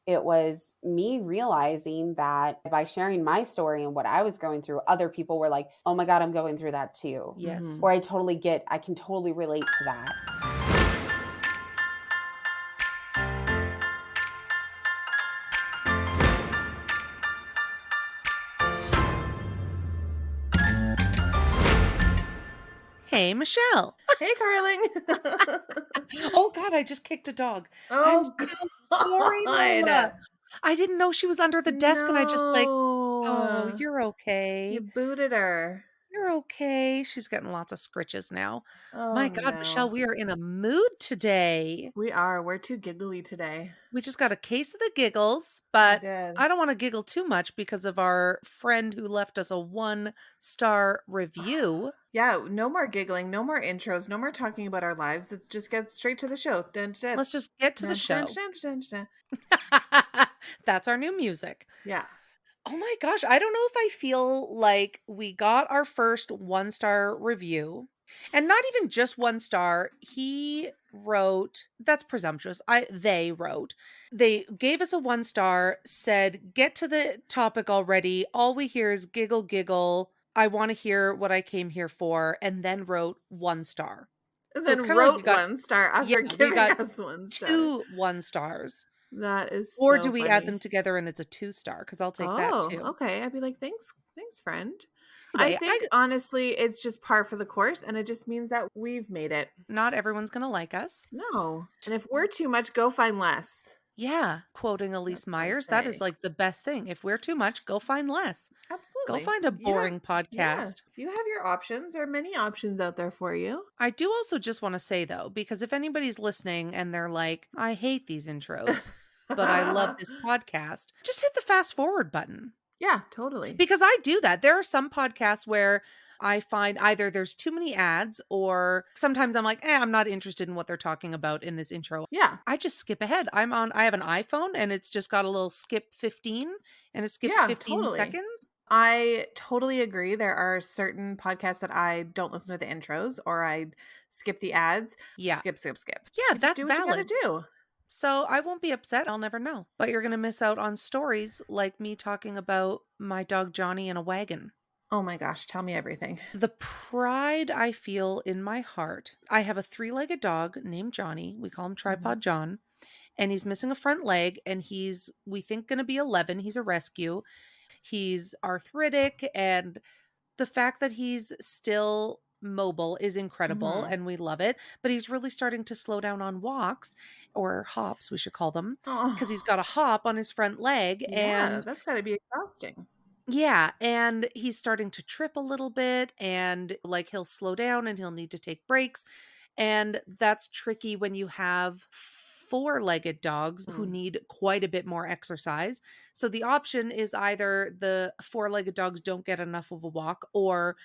it was me realizing that by sharing my story and what I was going through, other people were like, oh my God, I'm going through that too. Yes. Or I can totally relate to that. Hey, Michelle. Hey, Carling. Oh God, I just kicked a dog. I'm Oh, so sorry, Lola. God. I didn't know she was under the desk and I just like, oh, No. you're You okay. booted her. You're okay. She's getting lots of scritches now. Oh, My God, Michelle, no. we are in a mood today. We are. We're too giggly today. We just got a case of the giggles, We but did. I don't want to giggle too much because of our friend who left us a 1-star review. Yeah, no more giggling, no more intros, no more talking about our lives. Let's just get straight to the show. Dun, dun, Let's just get to the dun, dun, show. dun, dun, dun. That's our new music. Yeah. Oh my gosh, I don't know if I feel like we got our first 1-star review. And not even just 1 star. He wrote, that's presumptuous. They wrote. They gave us a 1 star, said, "Get to the topic already. All we hear is giggle giggle. I want to hear what I came here for," and then wrote 1 star. And So it's then kind of like we wrote got 1 star yeah, after we giving got us 1 star. 2 1-stars. That is Or do so we add funny. them together and it's a 2-star? Because I'll take that Oh, too. okay. I'd be like, thanks, friend. I Anyway, think honestly, it's just par for the course, and it just means that we've made it. not everyone's gonna like us. No. And if we're too much, go find less. Yeah, quoting Elise That's what I Myers, that is say. like the best thing. If we're too much, go find less. Go Absolutely. find a boring Yeah. podcast. You have your options. There are many options out there for you. I do also just want to say though, because if anybody's listening and they're like, I hate these intros, but I love this podcast, just hit the fast forward button. Yeah, totally. Because I do that. There are some podcasts where I find either there's too many ads or sometimes I'm like, I'm not interested in what they're talking about in this intro. Yeah. I just skip ahead. I have an iPhone and it's just got a little skip 15 and it skips Yeah, 15 totally. seconds. I totally agree. There are certain podcasts that I don't listen to the intros or I skip the ads. Yeah. Skip. Yeah, You just that's do what you valid. gotta do. So I won't be upset. I'll never know. But you're going to miss out on stories like me talking about my dog Johnny in a wagon. Oh my gosh, tell me everything. The pride I feel in my heart. I have a 3-legged dog named Johnny. We call him Tripod John. And he's missing a front leg. And he's, we think, going to be 11. He's a rescue. He's arthritic. And the fact that he's still mobile is incredible and we love it. But he's really starting to slow down on walks, or hops, we should call them, because he's got a hop on his front leg. Yeah, And that's gotta be exhausting. yeah, and he's starting to trip a little bit and like he'll slow down and he'll need to take breaks. And that's tricky when you have 4-legged dogs who need quite a bit more exercise. So the option is either the 4-legged dogs don't get enough of a walk, or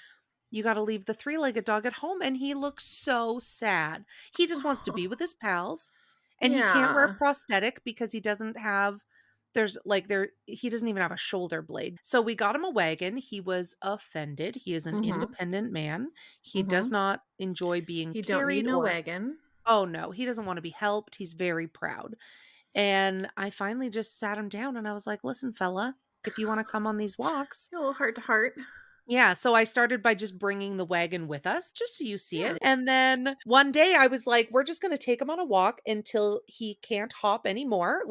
you got to leave the 3-legged dog at home. And he looks so sad. He just wants to be with his pals, and he can't wear a Yeah. prosthetic because he doesn't have, he doesn't even have a shoulder blade. So we got him a wagon. He was offended. He is an independent man. He does not enjoy being He don't need carried no or, wagon. oh no, he doesn't want to be helped. He's very proud. And I finally just sat him down and I was like, listen, fella, if you want to come on these walks. A little heart to heart. Yeah, so I started by just bringing the wagon with us, just so you see it. And then one day I was like, we're just going to take him on a walk until he can't hop anymore,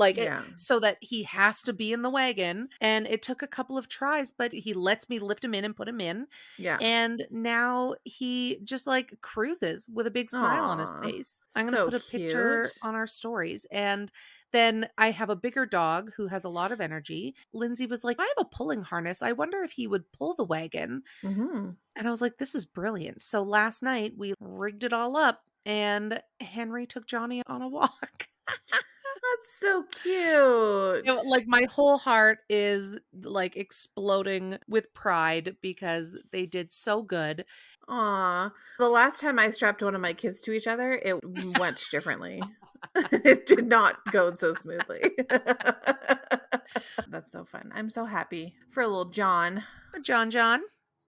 so that he has to be in the wagon. And it took a couple of tries, but he lets me lift him in and put him in. Yeah. And now he just like cruises with a big smile on his Aw, face. I'm going to so put a picture cute. on our stories. And then I have a bigger dog who has a lot of energy. Lindsay was like, I have a pulling harness. I wonder if he would pull the wagon. And I was like, this is brilliant. So last night we rigged it all up and Henry took Johnny on a walk. That's so cute. Like my whole heart is like exploding with pride because they did so good. Aw. The last time I strapped one of my kids to each other, it went differently. It did not go so smoothly. That's so fun. I'm so happy for little John. John.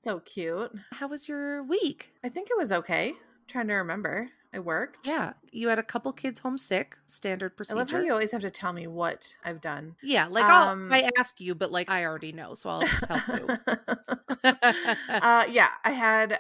So cute. How was your week? I think it was okay. Trying to remember. I worked. Yeah. You had a couple kids homesick, standard I love how procedure. you always have to tell me what I've done. Yeah, like I ask you, but like I already know, so I'll just help you. Yeah, I had,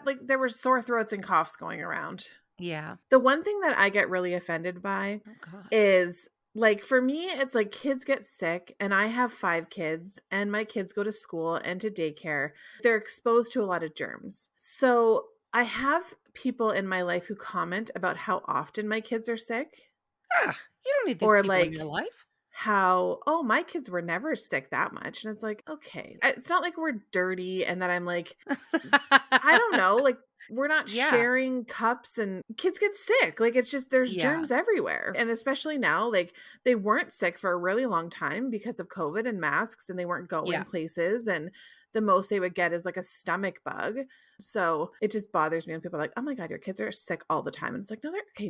like there were sore throats and coughs going around. Yeah. The one thing that I get really offended by Oh God. is like for me, it's like kids get sick, and I have 5 kids, and my kids go to school and to daycare. They're exposed to a lot of germs. So I have people in my life who comment about how often my kids are sick, Ah, you don't need these or people in your like life. how, oh, my kids were never sick that much. And it's like, okay, it's not like we're dirty and that I'm like, I don't know, like we're not Yeah. sharing cups and kids get sick. Like it's just there's Yeah. germs everywhere. And especially now, like they weren't sick for a really long time because of COVID and masks, and they weren't going Yeah. places, and the most they would get is like a stomach bug. So it just bothers me when people are like, "Oh my God, your kids are sick all the time." And it's like,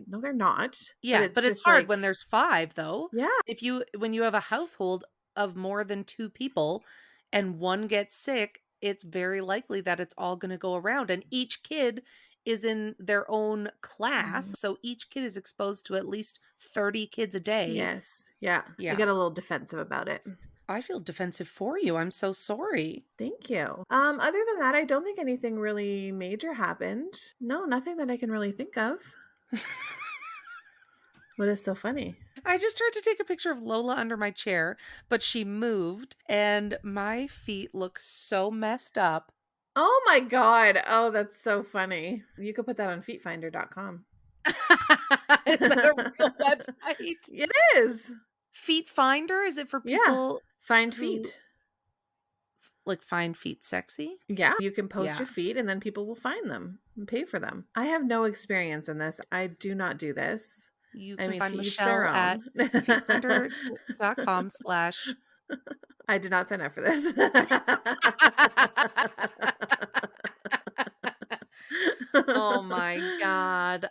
no, they're not. Yeah, but it's just hard when like, there's 5 though. yeah, When you have a household of more than 2 people and one gets sick, it's very likely that it's all going to go around, and each kid is in their own class, mhm. so each kid is exposed to at least 30 kids a day. Yes. Yeah. I Yeah. get a little defensive about it. I feel defensive for you. I'm so sorry. Thank you. Other than that, I don't think anything really major happened. No, nothing that I can really think of. What is so funny? I just tried to take a picture of Lola under my chair, but she moved and my feet look so messed up. Oh my God. Oh, that's so funny. You could put that on feetfinder.com. Is that a real website? It is. Feet Finder? Is it for Yeah. people Find who feet. like find feet sexy? Yeah. You can post Yeah. your feet and then people will find them and pay for them. I have no experience in this. I do not do this. You I can mean, find to each their Michelle at own. feetfinder.com/ I did not sign up for this. Oh my God.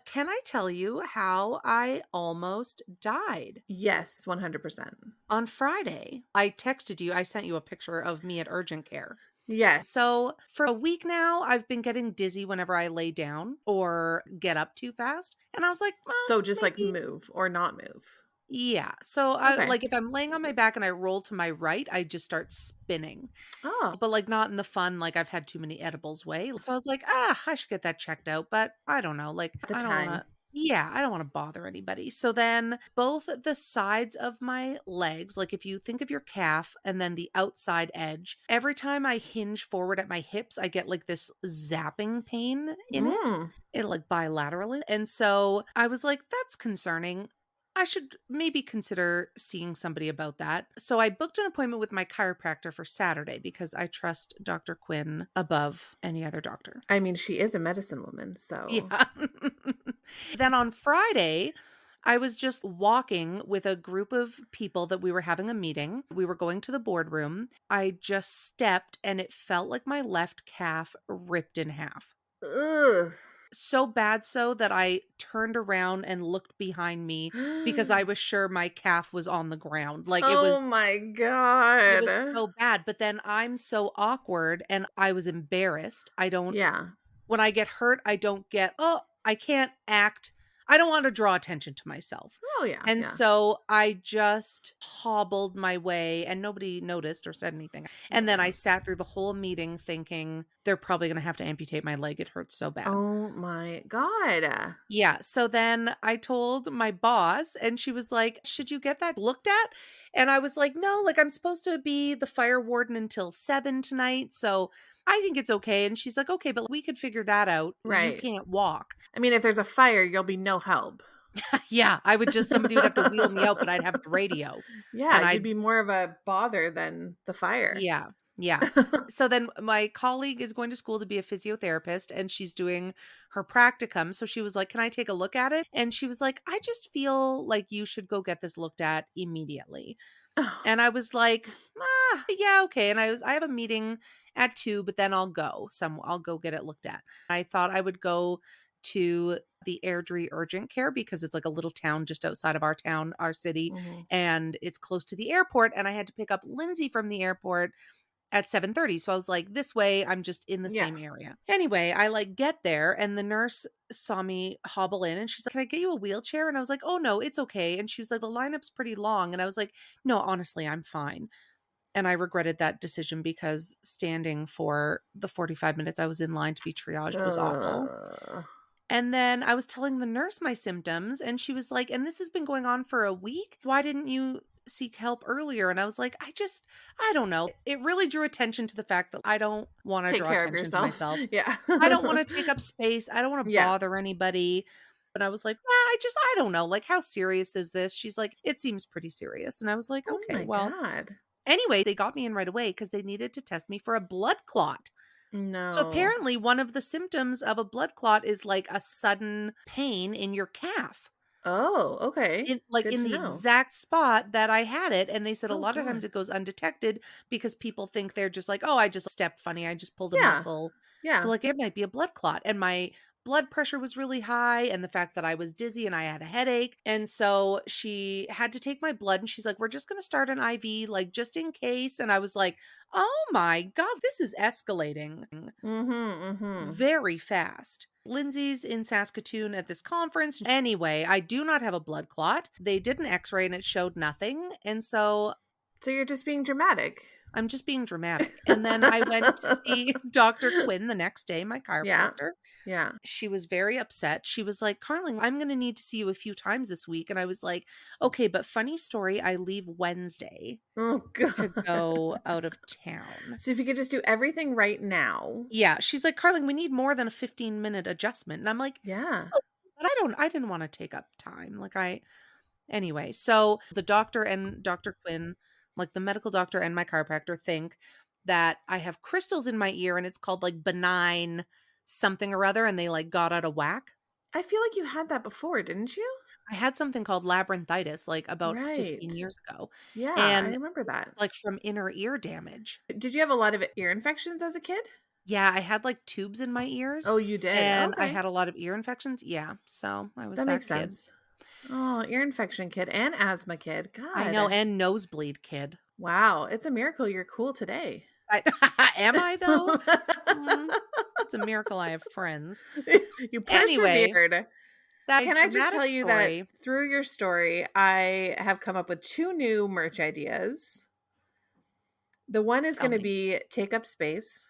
Can I tell you how I almost died? Yes, 100%. On Friday, I texted you, I sent you a picture of me at urgent care. Yes. So for a week now, I've been getting dizzy whenever I lay down or get up too fast. And I was like, So just like maybe. move or not move. Yeah. So Okay. like if I'm laying on my back and I roll to my right, I just start spinning. Oh, But like not in the fun, like I've had too many edibles way. So I was like, I should get that checked out. But I don't know. Like at the I don't want time. to. Yeah, I don't want to bother anybody. So then both the sides of my legs, like if you think of your calf and then the outside edge, every time I hinge forward at my hips, I get like this zapping pain in it. Mm. It like bilaterally. And so I was like, that's concerning. I should maybe consider seeing somebody about that. So I booked an appointment with my chiropractor for Saturday because I trust Dr. Quinn above any other doctor. I mean, she is a medicine woman, so. Yeah. Then on Friday, I was just walking with a group of people that we were having a meeting. We were going to the boardroom. I just stepped and it felt like my left calf ripped in half. Ugh. So bad so that I turned around and looked behind me because I was sure my calf was on the ground. Like Oh my it God. was so bad. But then I'm so awkward and I was embarrassed. Yeah. When I get hurt, I don't get, I can't act. I don't want to draw attention to myself. Oh yeah. And Yeah. so I just hobbled my way and nobody noticed or said anything. And then I sat through the whole meeting thinking they're probably going to have to amputate my leg. It hurts so bad. Oh my God. Yeah. So then I told my boss and she was like, should you get that looked at? And I was like, no, like I'm supposed to be the fire warden until 7 tonight. So I think it's okay. And she's like, okay, but we could figure that out. You Right. can't walk. I mean, if there's a fire, you'll be no help. Yeah. Somebody would have to wheel me out, but I'd have the radio. Yeah, And you'd I'd be more of a bother than the fire. Yeah. Yeah. So then my colleague is going to school to be a physiotherapist and she's doing her practicum. So she was like, can I take a look at it? And she was like, I just feel like you should go get this looked at immediately. And I was like, yeah, okay. And I have a meeting at 2, but then I'll go get it looked at. I thought I would go to the Airdrie Urgent Care because it's like a little town just outside of our town, our city, Mhm. and it's close to the airport. And I had to pick up Lindsay from the airport at 7:30. So I was like, this way I'm just in the Yeah. same area. Anyway, I like get there and the nurse saw me hobble in and she's like, "Can I get you a wheelchair?" And I was like, "Oh no, it's okay." And she was like, "The lineup's pretty long." And I was like, "No, honestly, I'm fine." And I regretted that decision because standing for the 45 minutes I was in line to be triaged was awful. And then I was telling the nurse my symptoms and she was like, "And this has been going on for a week? Why didn't you seek help earlier?" And I was like, I don't know. It really drew attention to the fact that I don't want to Take draw care of attention to yourself. myself. Yeah. I don't want to take up space. I don't want to Yeah. bother anybody. But I was like, I don't know. Like, how serious is this? She's like, "It seems pretty serious." And I was like, Oh okay, my well, God. anyway, they got me in right away because they needed to test me for a blood clot. So No. apparently one of the symptoms of a blood clot is like a sudden pain in your calf. Oh, okay. In like Good in to the know. exact spot that I had it, and they said a Oh lot of times God. it goes undetected because people think they're just like, "Oh, I just stepped funny, I just pulled a Yeah. muscle." But Yeah. like it might be a blood clot, and my blood pressure was really high and the fact that I was dizzy and I had a headache. And so she had to take my blood and she's like, "We're just going to start an IV like just in case." And I was like, "Oh my God, this is escalating very fast." Lindsay's in Saskatoon at this conference. Anyway, I do not have a blood clot. They did an x-ray and it showed nothing. And so So you're just being dramatic. I'm just being dramatic. And then I went to see Dr. Quinn the next day, my Yeah. chiropractor. Yeah. She was very upset. She was like, "Carling, I'm going to need to see you a few times this week." And I was like, "Okay, but funny story, I leave Wednesday Oh to God. go out of town." So if you could just do everything right now. Yeah, she's like, "Carling, we need more than a 15-minute adjustment." And I'm like, Yeah. "Oh, but I didn't want to take up time." Anyway, so the doctor and Dr. Quinn, like the medical doctor and my chiropractor, think that I have crystals in my ear and it's called like benign something or other, and they like got out of whack. I feel like you had that before, didn't you? I had something called labyrinthitis like about Right. 15 years ago, Yeah, I and remember that. it's like from inner ear damage. Did you have a lot of ear infections as a kid? Yeah, I had like tubes in my Oh, ears you did? and I Okay. had a lot of ear infections. Yeah, so I was That that makes kid. sense. Oh, ear infection kid and asthma kid. I know, God. and nosebleed kid. Wow. It's a miracle you're cool today. Am I though? Mm, it's a miracle I have friends. You Anyway, persevered. that Can I just dramatic tell you that story. through your story, I have come up with 2 new merch ideas. The one is Tell going to me. be take up space,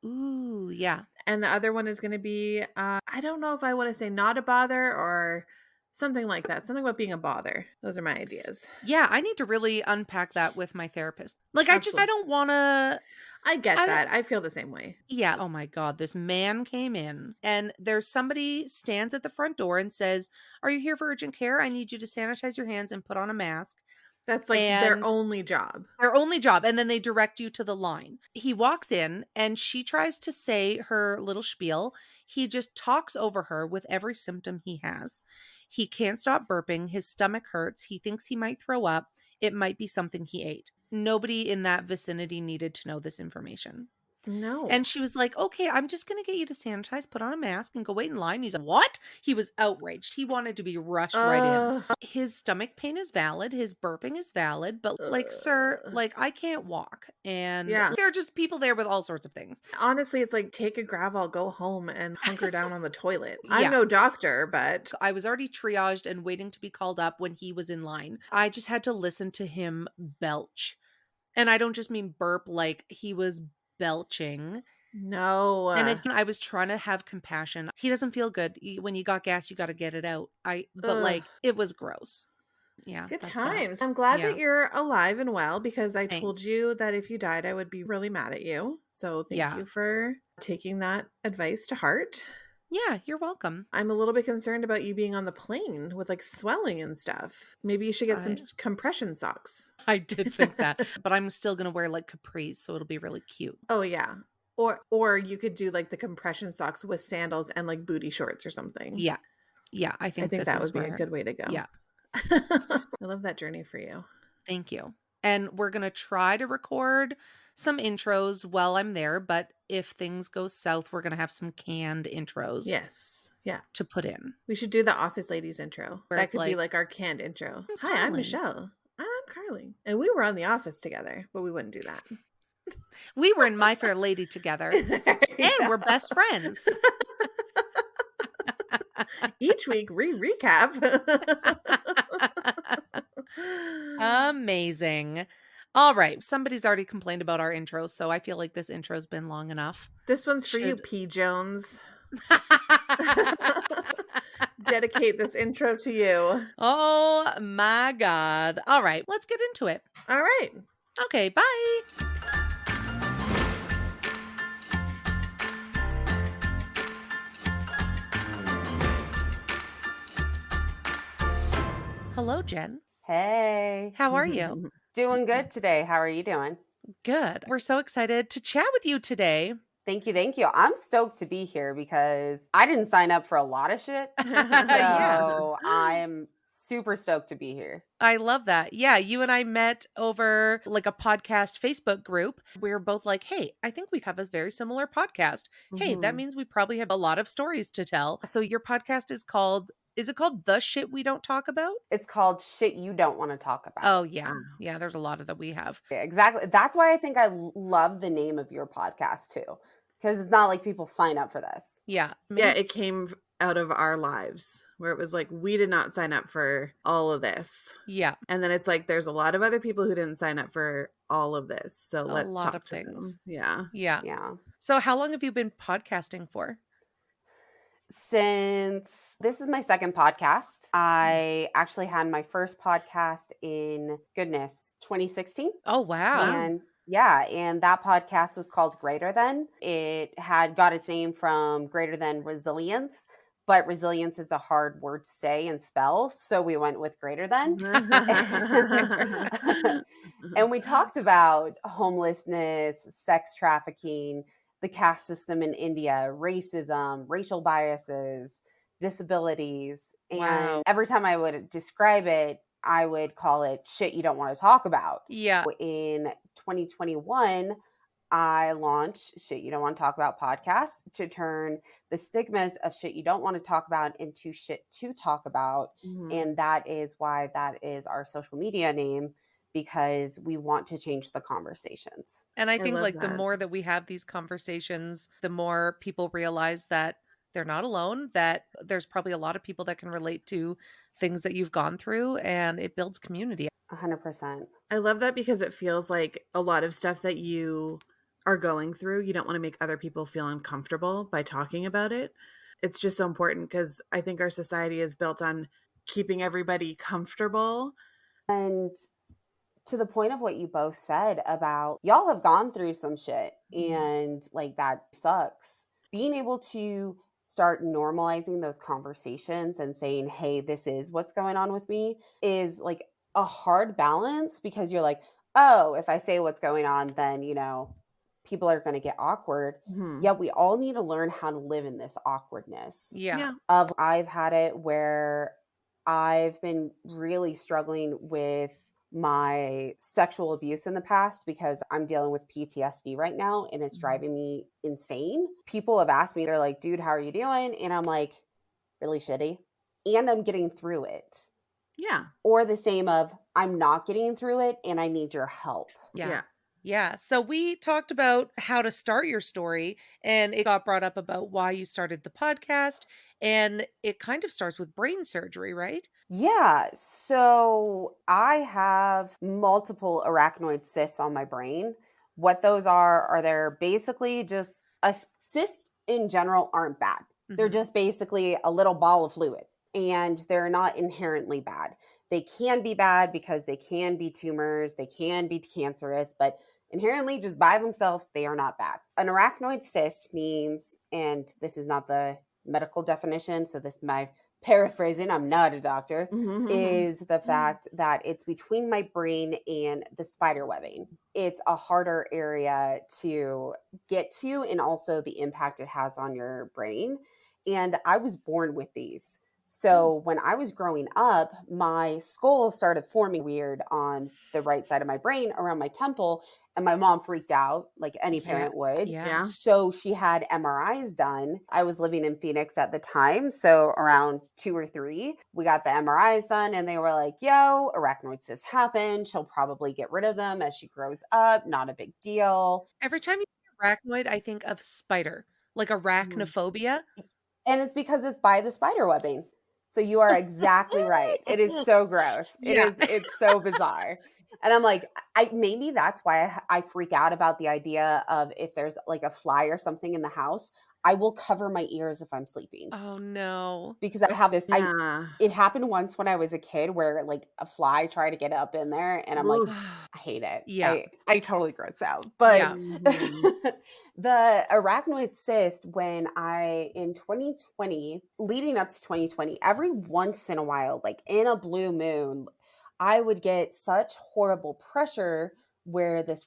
Ooh, yeah. and the other one is going to be I don't know if I want to say not a bother or something like that. Something about being a bother. Those are my ideas. Yeah, I need to really unpack that with my therapist. Like, I Absolutely. don't want to. I get I that. I feel the same way. Yeah. Oh my God. This man came in and there's somebody stands at the front door and says, "Are you here for urgent care? I need you to sanitize your hands and put on a mask." That's like their And only job. their only job. And then they direct you to the line. He walks in and she tries to say her little spiel. He just talks over her with every symptom he has. He can't stop burping. His stomach hurts. He thinks he might throw up. It might be something he ate. Nobody in that vicinity needed to know this information. No. And she was like, "Okay, I'm just going to get you to sanitize, put on a mask, and go wait in line." He's like, "What?" He was outraged. He wanted to be rushed right in. His stomach pain is valid. His burping is valid. But like, sir, like I can't walk. And Yeah. there are just people there with all sorts of things. Honestly, it's like take a Gravol, go home and hunker down on the toilet. Yeah. I'm no doctor, but I was already triaged and waiting to be called up when he was in line. I just had to listen to him belch. And I don't just mean burp, like he was belching. no. And again, I was trying to have compassion. He doesn't feel good. When you got gas, you got to get it out. But like, it was gross. Yeah. Good that's times. that. I'm glad Yeah. that you're alive and well because I told Thanks. you that if you died, I would be really mad at you. So thank Yeah. you for taking that advice to heart. Yeah, you're welcome. I'm a little bit concerned about you being on the plane with like swelling and stuff. Maybe you should get some compression socks. I did think that, but I'm still going to wear like capris, so it'll be really cute. Oh yeah. Or you could do like the compression socks with sandals and like booty shorts or something. Yeah. Yeah, I think that would be a good way to go. Yeah. I love that journey for you. Thank you. And we're going to try to record some intros while I'm there, but if things go south, we're going to have some canned intros. Yes. Yeah. To put in. We should do the Office Ladies intro. Where that it's could be like, like our canned intro. "I'm Hi, I'm Carling." Michelle. And I'm Carling. And we were on The Office together, but we wouldn't do that. We were in My Fair Lady together. And we're best friends. Each week, recap. Amazing. All right. Somebody's already complained about our intro, so I feel like this intro's been long enough. This one's for you, Should- P. Jones. Dedicate this intro to you. Oh my God. All right. Let's get into it. All right. Okay. Bye. Hello, Jen. Hey, How are you? doing good today. How are you doing? Good. We're so excited to chat with you today. Thank you. Thank you. I'm stoked to be here because I didn't sign up for a lot of shit. Yeah. So I'm super stoked to be here. I love that. Yeah, you and I met over like a podcast Facebook group. We were both like, hey, I think we have a very similar podcast. Hey, that Mhm. means we probably have a lot of stories to tell. So your podcast is it called The Shit We Don't Talk About? It's called Shit You Don't Want to Talk About. Oh, yeah. Yeah, there's a lot of that we have. Yeah, exactly. That's why I think I love the name of your podcast too. Because it's not like people sign up for this. Yeah. Yeah, it came out of our lives where it was like, we did not sign up for all of this. Yeah. And then it's like, there's a lot of other people who didn't sign up for all of this. So let's lot talk of to things. them. Yeah. Yeah. Yeah. So how long have you been podcasting for? Since this is my second podcast, I actually had my first podcast in 2016. Oh, wow. And and that podcast was called Greater Than. It had got its name from Greater Than Resilience, but resilience is a hard word to say and spell, so we went with Greater Than. And we talked about homelessness, sex trafficking, the caste system in India, racism, racial biases, disabilities. Wow. And every time I would describe it, I would call it shit you don't want to talk about. Yeah. In 2021, I launched Shit You Don't Want to Talk About podcast to turn the stigmas of shit you don't want to talk about into shit to talk about. Mhm. And that is why that is our social media name, because we want to change the conversations. And I think love like the that. more that we have these conversations, the more people realize that they're not alone, that there's probably a lot of people that can relate to things that you've gone through, and it builds community. 100%. I love that because it feels like a lot of stuff that you are going through, you don't want to make other people feel uncomfortable by talking about it. It's just so important because I think our society is built on keeping everybody comfortable. And to the point of what you both said about y'all have gone through some shit and like that sucks. Being able to start normalizing those conversations and saying, hey, this is what's going on with me is like a hard balance, because you're like, oh, if I say what's going on, then, people are going to get awkward. Mhm. Yeah, we all need to learn how to live in this awkwardness. Yeah. I've had it where I've been really struggling with my sexual abuse in the past because I'm dealing with PTSD right now and it's driving me insane. People have asked me, they're like, dude, how are you doing? And I'm like, really shitty. And I'm getting through it. Yeah. Or the same of, I'm not getting through it and I need your help. Yeah. Yeah. So we talked about how to start your story, and it got brought up about why you started the podcast. And it kind of starts with brain surgery, right? Yeah. So I have multiple arachnoid cysts on my brain. What those are they're basically just cysts in general aren't bad. They're Mhm. just basically a little ball of fluid, and they're not inherently bad. They can be bad because they can be tumors, they can be cancerous, but inherently just by themselves, they are not bad. An arachnoid cyst means, and this is not the medical definition, so this is my paraphrasing, I'm not a doctor, is the fact that it's between my brain and the spider webbing. It's a harder area to get to, and also the impact it has on your brain. And I was born with these. So when I was growing up, my skull started forming weird on the right side of my brain around my temple. And my mom freaked out like any parent would. Yeah. So she had MRIs done. I was living in Phoenix at the time. So around 2 or 3, we got the MRIs done and they were like, yo, arachnoid cysts happen. She'll probably get rid of them as she grows up. Not a big deal. Every time you say arachnoid, I think of spider, like arachnophobia. And it's because it's by the spider webbing. So you are exactly right. It is so gross. Yeah. It's so bizarre. And I'm like, maybe that's why I freak out about the idea of if there's like a fly or something in the house, I will cover my ears if I'm sleeping. Oh no. Because I have this, Yeah. it happened once when I was a kid where like a fly tried to get up in there and I'm like, Oof. I hate it. Yeah. I totally gross out. But Yeah. Mhm. the arachnoid cyst, when in 2020, leading up to 2020, every once in a while, like in a blue moon, I would get such horrible pressure where this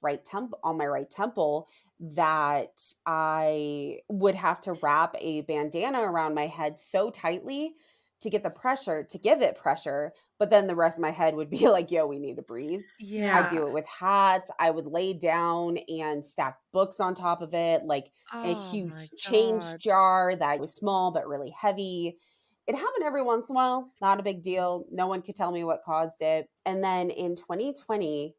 on my right temple that I would have to wrap a bandana around my head so tightly to get the pressure, to give it pressure. But then the rest of my head would be like, yo, we need to breathe. I Yeah. do it with hats. I would lay down and stack books on top of it, like a Oh my huge change God. jar that was small but really heavy. It happened every once in a while, not a big deal. No one could tell me what caused it. And then in 2020,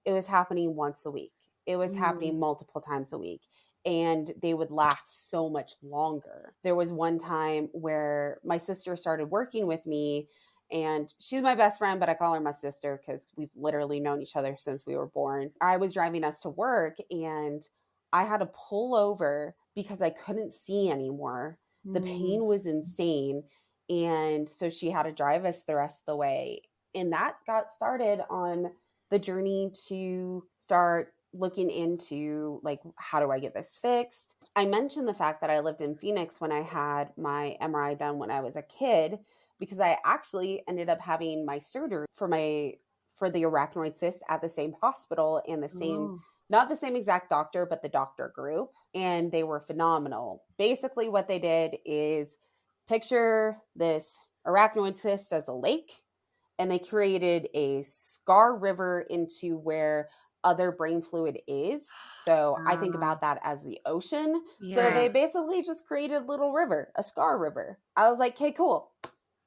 it was happening once a week. It was happening multiple times a week. And they would last so much longer. There was one time where my sister started working with me, and she's my best friend, but I call her my sister because we've literally known each other since we were born. I was driving us to work and I had to pull over because I couldn't see anymore. The pain was insane. And so she had to drive us the rest of the way. And that got started on the journey to start looking into like, how do I get this fixed? I mentioned the fact that I lived in Phoenix when I had my MRI done when I was a kid, because I actually ended up having my surgery for the arachnoid cyst at the same hospital and the same, not the same exact doctor, but the doctor group. And they were phenomenal. Basically what they did is picture this arachnoid cyst as a lake, and they created a scar river into where other brain fluid is. So I think about that as the ocean. So they Yeah. basically just created a little river, a scar river. I was like, okay, cool,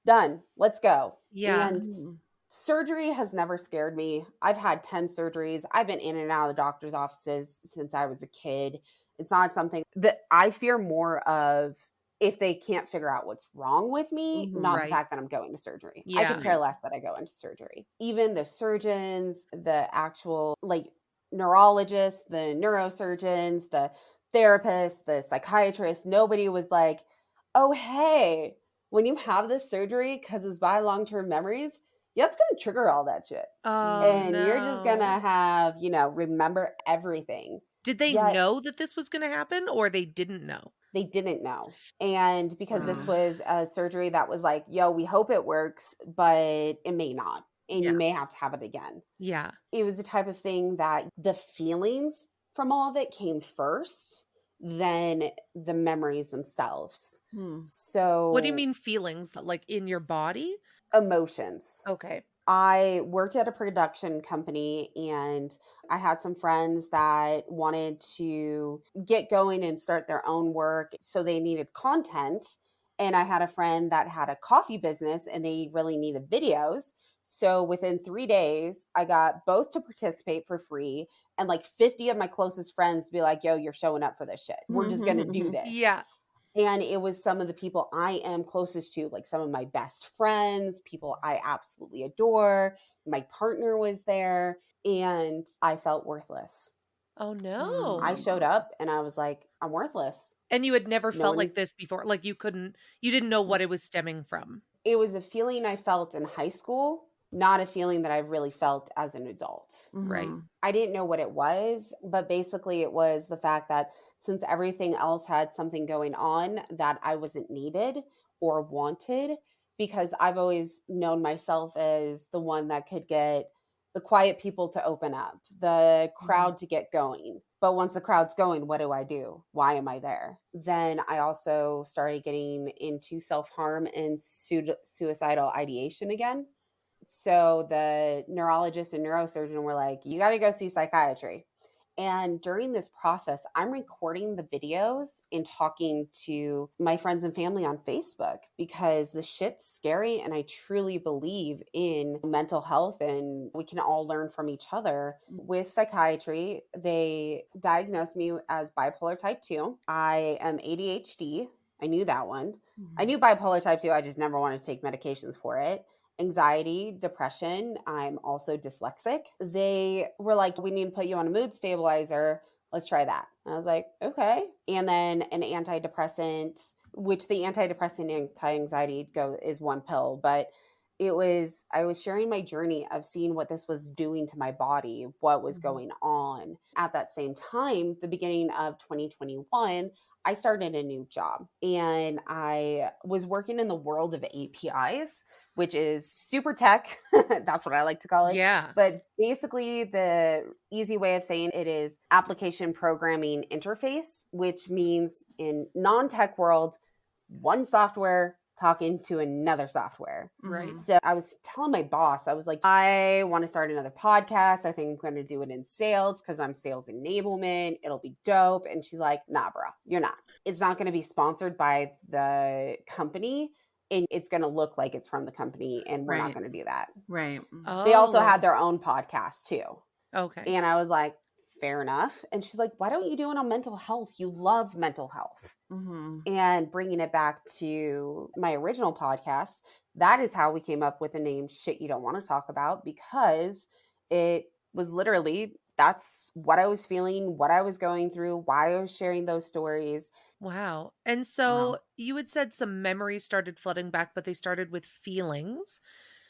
done, let's go. Yeah. And surgery has never scared me. I've had 10 surgeries. I've been in and out of the doctor's offices since I was a kid. It's not something that I fear more of if they can't figure out what's wrong with me, not the Right. fact that I'm going to surgery. I Yeah. could care less that I go into surgery. Even the surgeons, the actual like neurologists, the neurosurgeons, the therapists, the psychiatrists, nobody was like, oh, hey, when you have this surgery, because it's by long-term memories, yeah, it's going to trigger all that shit. Oh And you're just going to no. have, remember everything. Did they Yet know that this was going to happen or they didn't know? they didn't know. And because this Ugh. was a surgery that was like, yo, we hope it works, but it may not. And Yeah. you may have to have it again. Yeah. It was the type of thing that the feelings from all of it came first than the memories themselves. So What do you mean feelings? Like in your body? emotions. Okay. I worked at a production company and I had some friends that wanted to get going and start their own work. So they needed content. And I had a friend that had a coffee business and they really needed videos. So within 3 days, I got both to participate for free and like 50 of my closest friends to be like, yo, you're showing up for this shit. We're just going to do this. Yeah. And it was some of the people I am closest to, like some of my best friends, people I absolutely adore. My partner was there, and I felt worthless. Oh no. I showed up and I was like, I'm worthless. And you had never No felt one, like this before? Like you didn't know what it was stemming from? it was a feeling I felt in high school, not a feeling that I really felt as an adult. Right. I didn't know what it was, but basically it was the fact that since everything else had something going on, that I wasn't needed or wanted, because I've always known myself as the one that could get the quiet people to open up, the crowd to get going. But once the crowd's going, what do? Why am I there? Then I also started getting into self-harm and suicidal ideation again. So the neurologist and neurosurgeon were like, you got to go see psychiatry. And during this process, I'm recording the videos and talking to my friends and family on Facebook because the shit's scary. And I truly believe in mental health and we can all learn from each other. With psychiatry, they diagnosed me as bipolar type 2. I am ADHD. I knew that one. I Mhm. knew bipolar type 2. I just never wanted to take medications for it. Anxiety, depression. I'm also dyslexic. They were like, we need to put you on a mood stabilizer. Let's try that. And I was like, okay. And then an antidepressant, which the antidepressant anti-anxiety go is one pill, but I was sharing my journey of seeing what this was doing to my body, what was Mhm. going on. At that same time, the beginning of 2021, I started a new job and I was working in the world of APIs, which is super tech. That's what I like to call it. Yeah. But basically, the easy way of saying it is application programming interface, which means in non-tech world, one software talking to another software. Right. So I was telling my boss, I was like, I want to start another podcast. I think I'm going to do it in sales because I'm sales enablement. It'll be dope. And she's like, nah, bro, you're not. It's not going to be sponsored by the company. And it's going to look like it's from the company. And we're not Right. going to do that. Right. They also Oh, had their own podcast too. okay. And I was like, fair enough. And she's like, why don't you do it on mental health? You love mental health. Mhm. And bringing it back to my original podcast, that is how we came up with the name Shit You Don't Want to Talk About, because it was literally that's what I was feeling, what I was going through, why I was sharing those stories. Wow. And so Wow. you had said some memories started flooding back, but they started with feelings.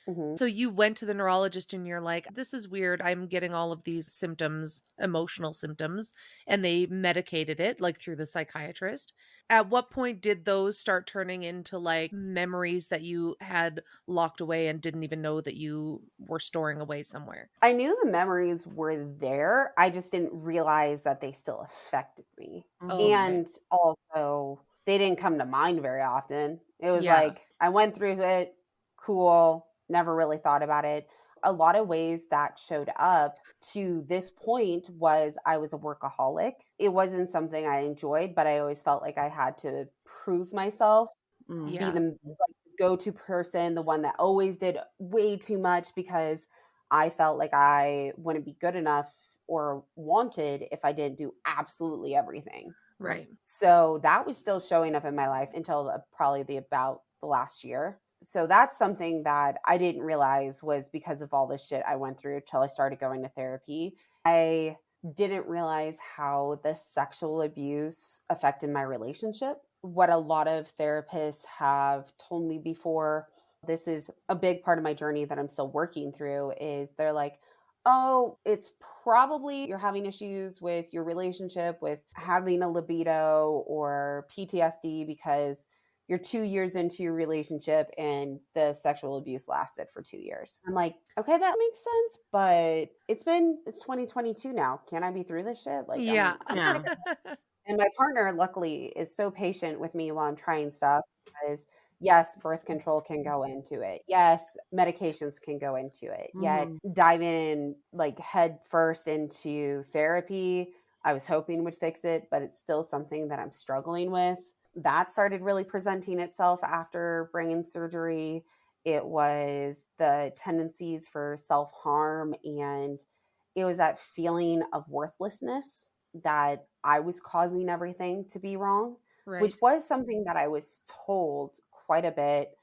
Mhm. So you went to the neurologist and you're like, this is weird. I'm getting all of these symptoms, emotional symptoms, and they medicated it like through the psychiatrist. At what point did those start turning into like memories that you had locked away and didn't even know that you were storing away somewhere? I knew the memories were there. I just didn't realize that they still affected me. Oh, Mhm. okay. And also, they didn't come to mind very often. It was Yeah. like, I went through it, cool, never really thought about it. A lot of ways that showed up to this point was I was a workaholic. It wasn't something I enjoyed, but I always felt like I had to prove myself, Mm. be Yeah. the like, go-to person, the one that always did way too much because I felt like I wouldn't be good enough or wanted if I didn't do absolutely everything. Right. So that was still showing up in my life until probably about the last year. So that's something that I didn't realize was because of all this shit I went through till I started going to therapy. I didn't realize how the sexual abuse affected my relationship. What a lot of therapists have told me before, this is a big part of my journey that I'm still working through, is they're like, oh, it's probably you're having issues with your relationship, with having a libido or PTSD because you're 2 years into your relationship and the sexual abuse lasted for 2 years. I'm like, okay, that makes sense, but it's 2022 now. Can I be through this shit? Like, Yeah. I'm Yeah. sick. And my partner, luckily, is so patient with me while I'm trying stuff because, yes, birth control can go into it. Yes, medications can go into it. Yet, Mhm. diving in like head first into therapy, I was hoping would fix it, but it's still something that I'm struggling with. That started really presenting itself after brain surgery. It was the tendencies for self harm, and it was that feeling of worthlessness that I was causing everything to be wrong, which Right. was something that I was told quite a bit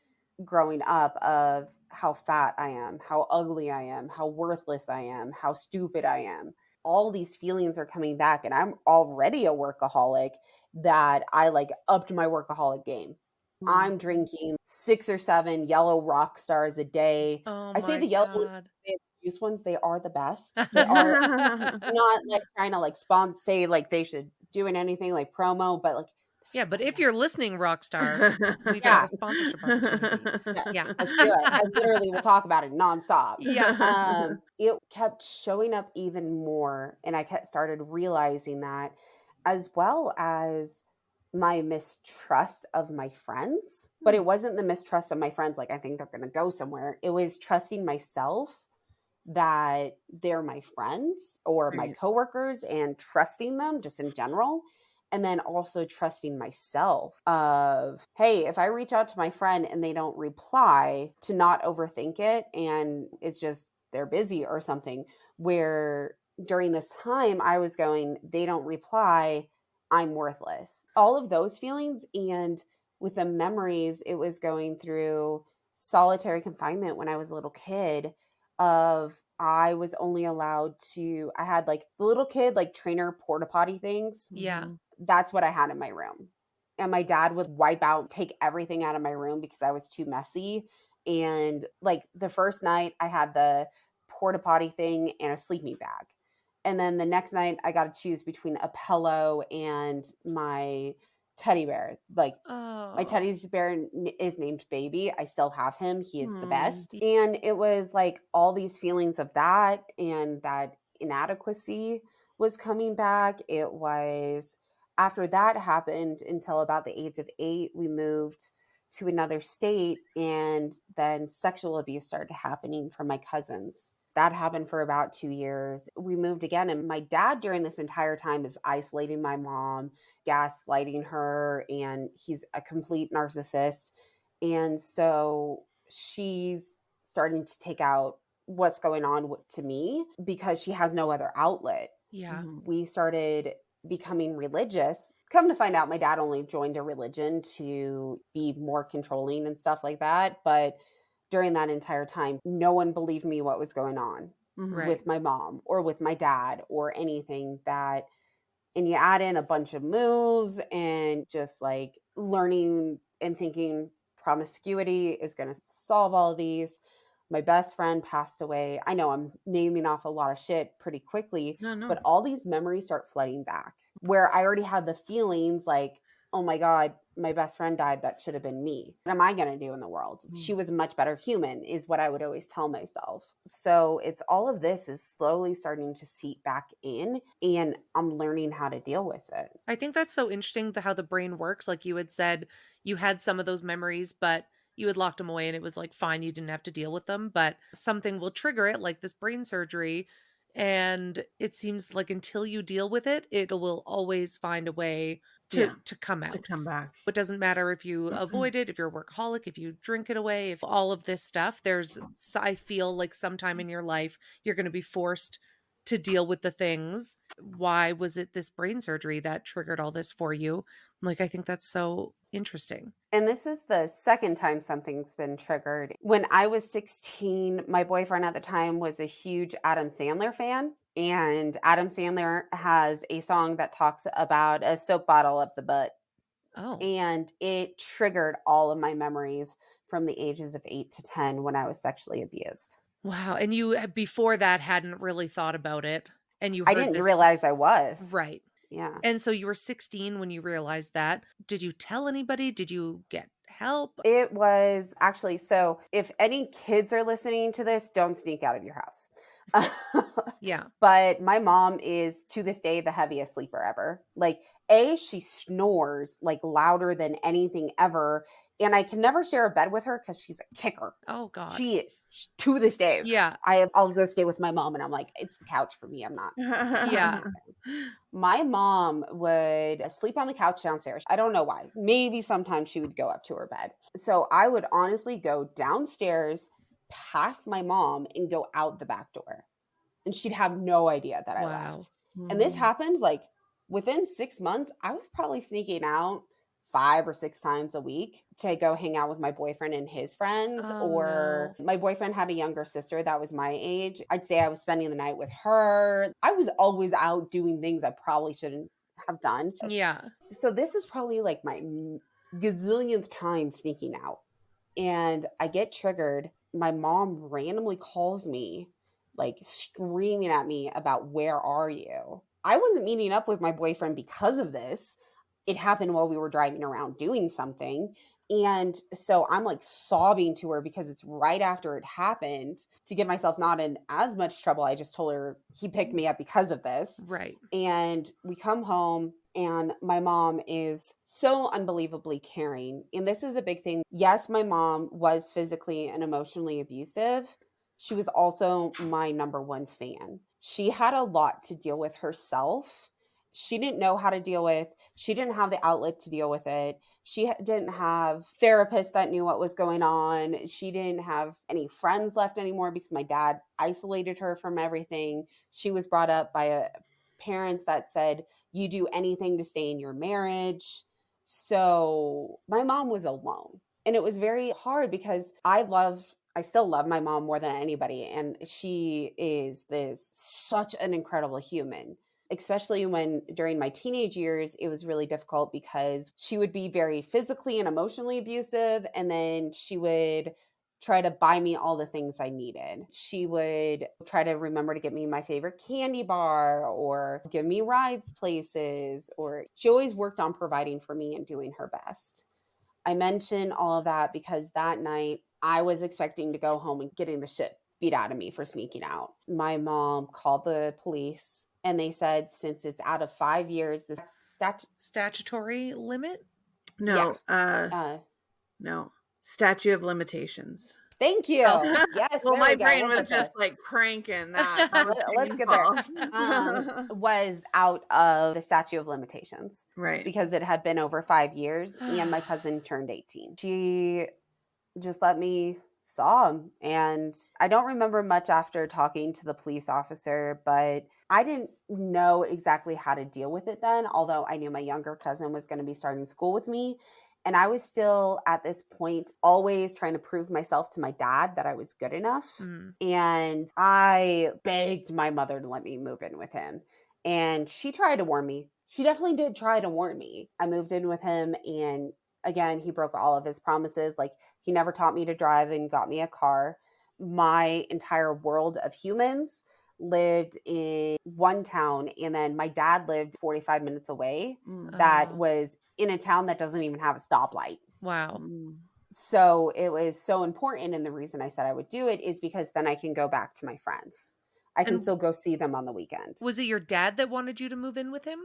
growing up of how fat I am, how ugly I am, how worthless I am, how stupid I am. All these feelings are coming back and I'm already a workaholic that I like upped my workaholic game. Mhm. I'm drinking 6 or 7 yellow rock stars a day. Oh I say the my yellow God. juice ones, they are the best. They are not like trying to like say like they should doing anything like promo, but like Yeah, they're but so if good. you're listening, Rockstar, we've got Yeah, a sponsorship opportunity. yes, Yeah. let's do it. I literally will talk about it nonstop. Yeah. It kept showing up even more, and I kept started realizing that, as well as my mistrust of my friends. But it wasn't the mistrust of my friends, like I think they're gonna go somewhere. It was trusting myself that they're my friends or my Right. coworkers and trusting them just in general. And then also trusting myself of, hey, if I reach out to my friend and they don't reply, to not overthink it. And it's just they're busy or something. Where during this time I was going, they don't reply. I'm worthless. All of those feelings. And with the memories, it was going through solitary confinement when I was a little kid of I was only allowed to, I had like the little kid, like trainer porta potty things. Yeah. That's what I had in my room. And my dad would wipe out, take everything out of my room because I was too messy. And like the first night I had the porta potty thing and a sleeping bag. And then the next night I got to choose between a pillow and my teddy bear. Like my Oh. teddy bear is named Baby. I still have him. He is the Hmm. best. And it was like all these feelings of that and that inadequacy was coming back. It was after that happened until about the age of 8, we moved to another state, and then sexual abuse started happening from my cousins. That happened for about 2 years. We moved again, and my dad during this entire time is isolating my mom, gaslighting her, and he's a complete narcissist. And so she's starting to take out what's going on to me because she has no other outlet. Yeah. We started becoming religious. Come to find out, my dad only joined a religion to be more controlling and stuff like that. But during that entire time, no one believed me what was going on Right. with my mom or with my dad or anything that. And you add in a bunch of moves and just like learning and thinking promiscuity is going to solve all of these. My best friend passed away. I know I'm naming off a lot of shit pretty quickly, No. but all these memories start flooding back where I already had the feelings like, oh my God, my best friend died. That should have been me. What am I going to do in the world? She was a much better human, is what I would always tell myself. So it's all of this is slowly starting to seep back in, and I'm learning how to deal with it. I think that's so interesting how the brain works. Like you had said, you had some of those memories, but you had locked them away and it was like fine, you didn't have to deal with them, but something will trigger it, like this brain surgery. And it seems like until you deal with it, it will always find a way Yeah. to come To out. come back. It doesn't matter if you avoid it, if you're a workaholic, if you drink it away, if all of this stuff, I feel like sometime in your life, you're going to be forced to deal with the things. Why was it this brain surgery that triggered all this for you? Like, I think that's so interesting. And this is the second time something's been triggered. When I was 16, my boyfriend at the time was a huge Adam Sandler fan. And Adam Sandler has a song that talks about a soap bottle up the butt. Oh, And it triggered all of my memories from the ages of 8 to 10 when I was sexually abused. wow. And you, before that, hadn't really thought about it. And you I heard didn't this. realize I was. Right. Yeah. And so you were 16 when you realized that. Did you tell anybody? Did you get help? It was actually, so if any kids are listening to this, don't sneak out of your house. Yeah. But my mom is to this day the heaviest sleeper ever. Like, she snores like louder than anything ever. And I can never share a bed with her because she's a kicker. Oh, God. She is to this day. Yeah. I'll go stay with my mom and I'm like, it's the couch for me. I'm not. Yeah. My mom would sleep on the couch downstairs. I don't know why. Maybe sometimes she would go up to her bed. So I would honestly go downstairs past my mom and go out the back door. And she'd have no idea that I Wow. left. And this happened like within 6 months. I was probably sneaking out 5 or 6 times a week to go hang out with my boyfriend and his friends. Oh, Or no. my boyfriend had a younger sister that was my age. I'd say I was spending the night with her. I was always out doing things I probably shouldn't have done. Yeah. So this is probably like my gazillionth time sneaking out. And I get triggered. My mom randomly calls me, like screaming at me about where are you? I wasn't meeting up with my boyfriend because of this. It happened while we were driving around doing something. And so I'm like sobbing to her because it's right after it happened. To get myself not in as much trouble, I just told her he picked me up because of this. Right. And we come home and my mom is so unbelievably caring. And this is a big thing. Yes, my mom was physically and emotionally abusive. She was also my number one fan. She had a lot to deal with herself. She didn't know how to deal with. She didn't have the outlet to deal with it. She didn't have therapists that knew what was going on. She didn't have any friends left anymore because my dad isolated her from everything. She was brought up by parents that said, you do anything to stay in your marriage. So my mom was alone. And it was very hard because I still love my mom more than anybody. And she is such an incredible human, especially when during my teenage years, it was really difficult because she would be very physically and emotionally abusive. And then she would try to buy me all the things I needed. She would try to remember to get me my favorite candy bar or give me rides places, or she always worked on providing for me and doing her best. I mention all of that because that night I was expecting to go home and getting the shit beat out of me for sneaking out. My mom called the police and they said, since it's out of 5 years, the statutory limit? No, yeah. no. Statute of limitations. Thank you. Oh. Yes. Well, there my we go. brain Look was at just this. like cranking that. That was Let's get there. painful. Was out of the statute of limitations. Right. Because it had been over 5 years and my cousin turned 18. She just let me saw him. And I don't remember much after talking to the police officer, but I didn't know exactly how to deal with it then, although I knew my younger cousin was going to be starting school with me. And I was still at this point always trying to prove myself to my dad that I was good enough. And I begged my mother to let me move in with him. And she tried to warn me. She definitely did try to warn me. I moved in with him, and again, he broke all of his promises. Like, he never taught me to drive and got me a car. My entire world of humans lived in one town, and then my dad lived 45 minutes away. That was in a town that doesn't even have a stoplight. Wow. So it was so important, and the reason I said I would do it is because then I can go back to my friends. I can still go see them on the weekend. Was it your dad that wanted you to move in with him,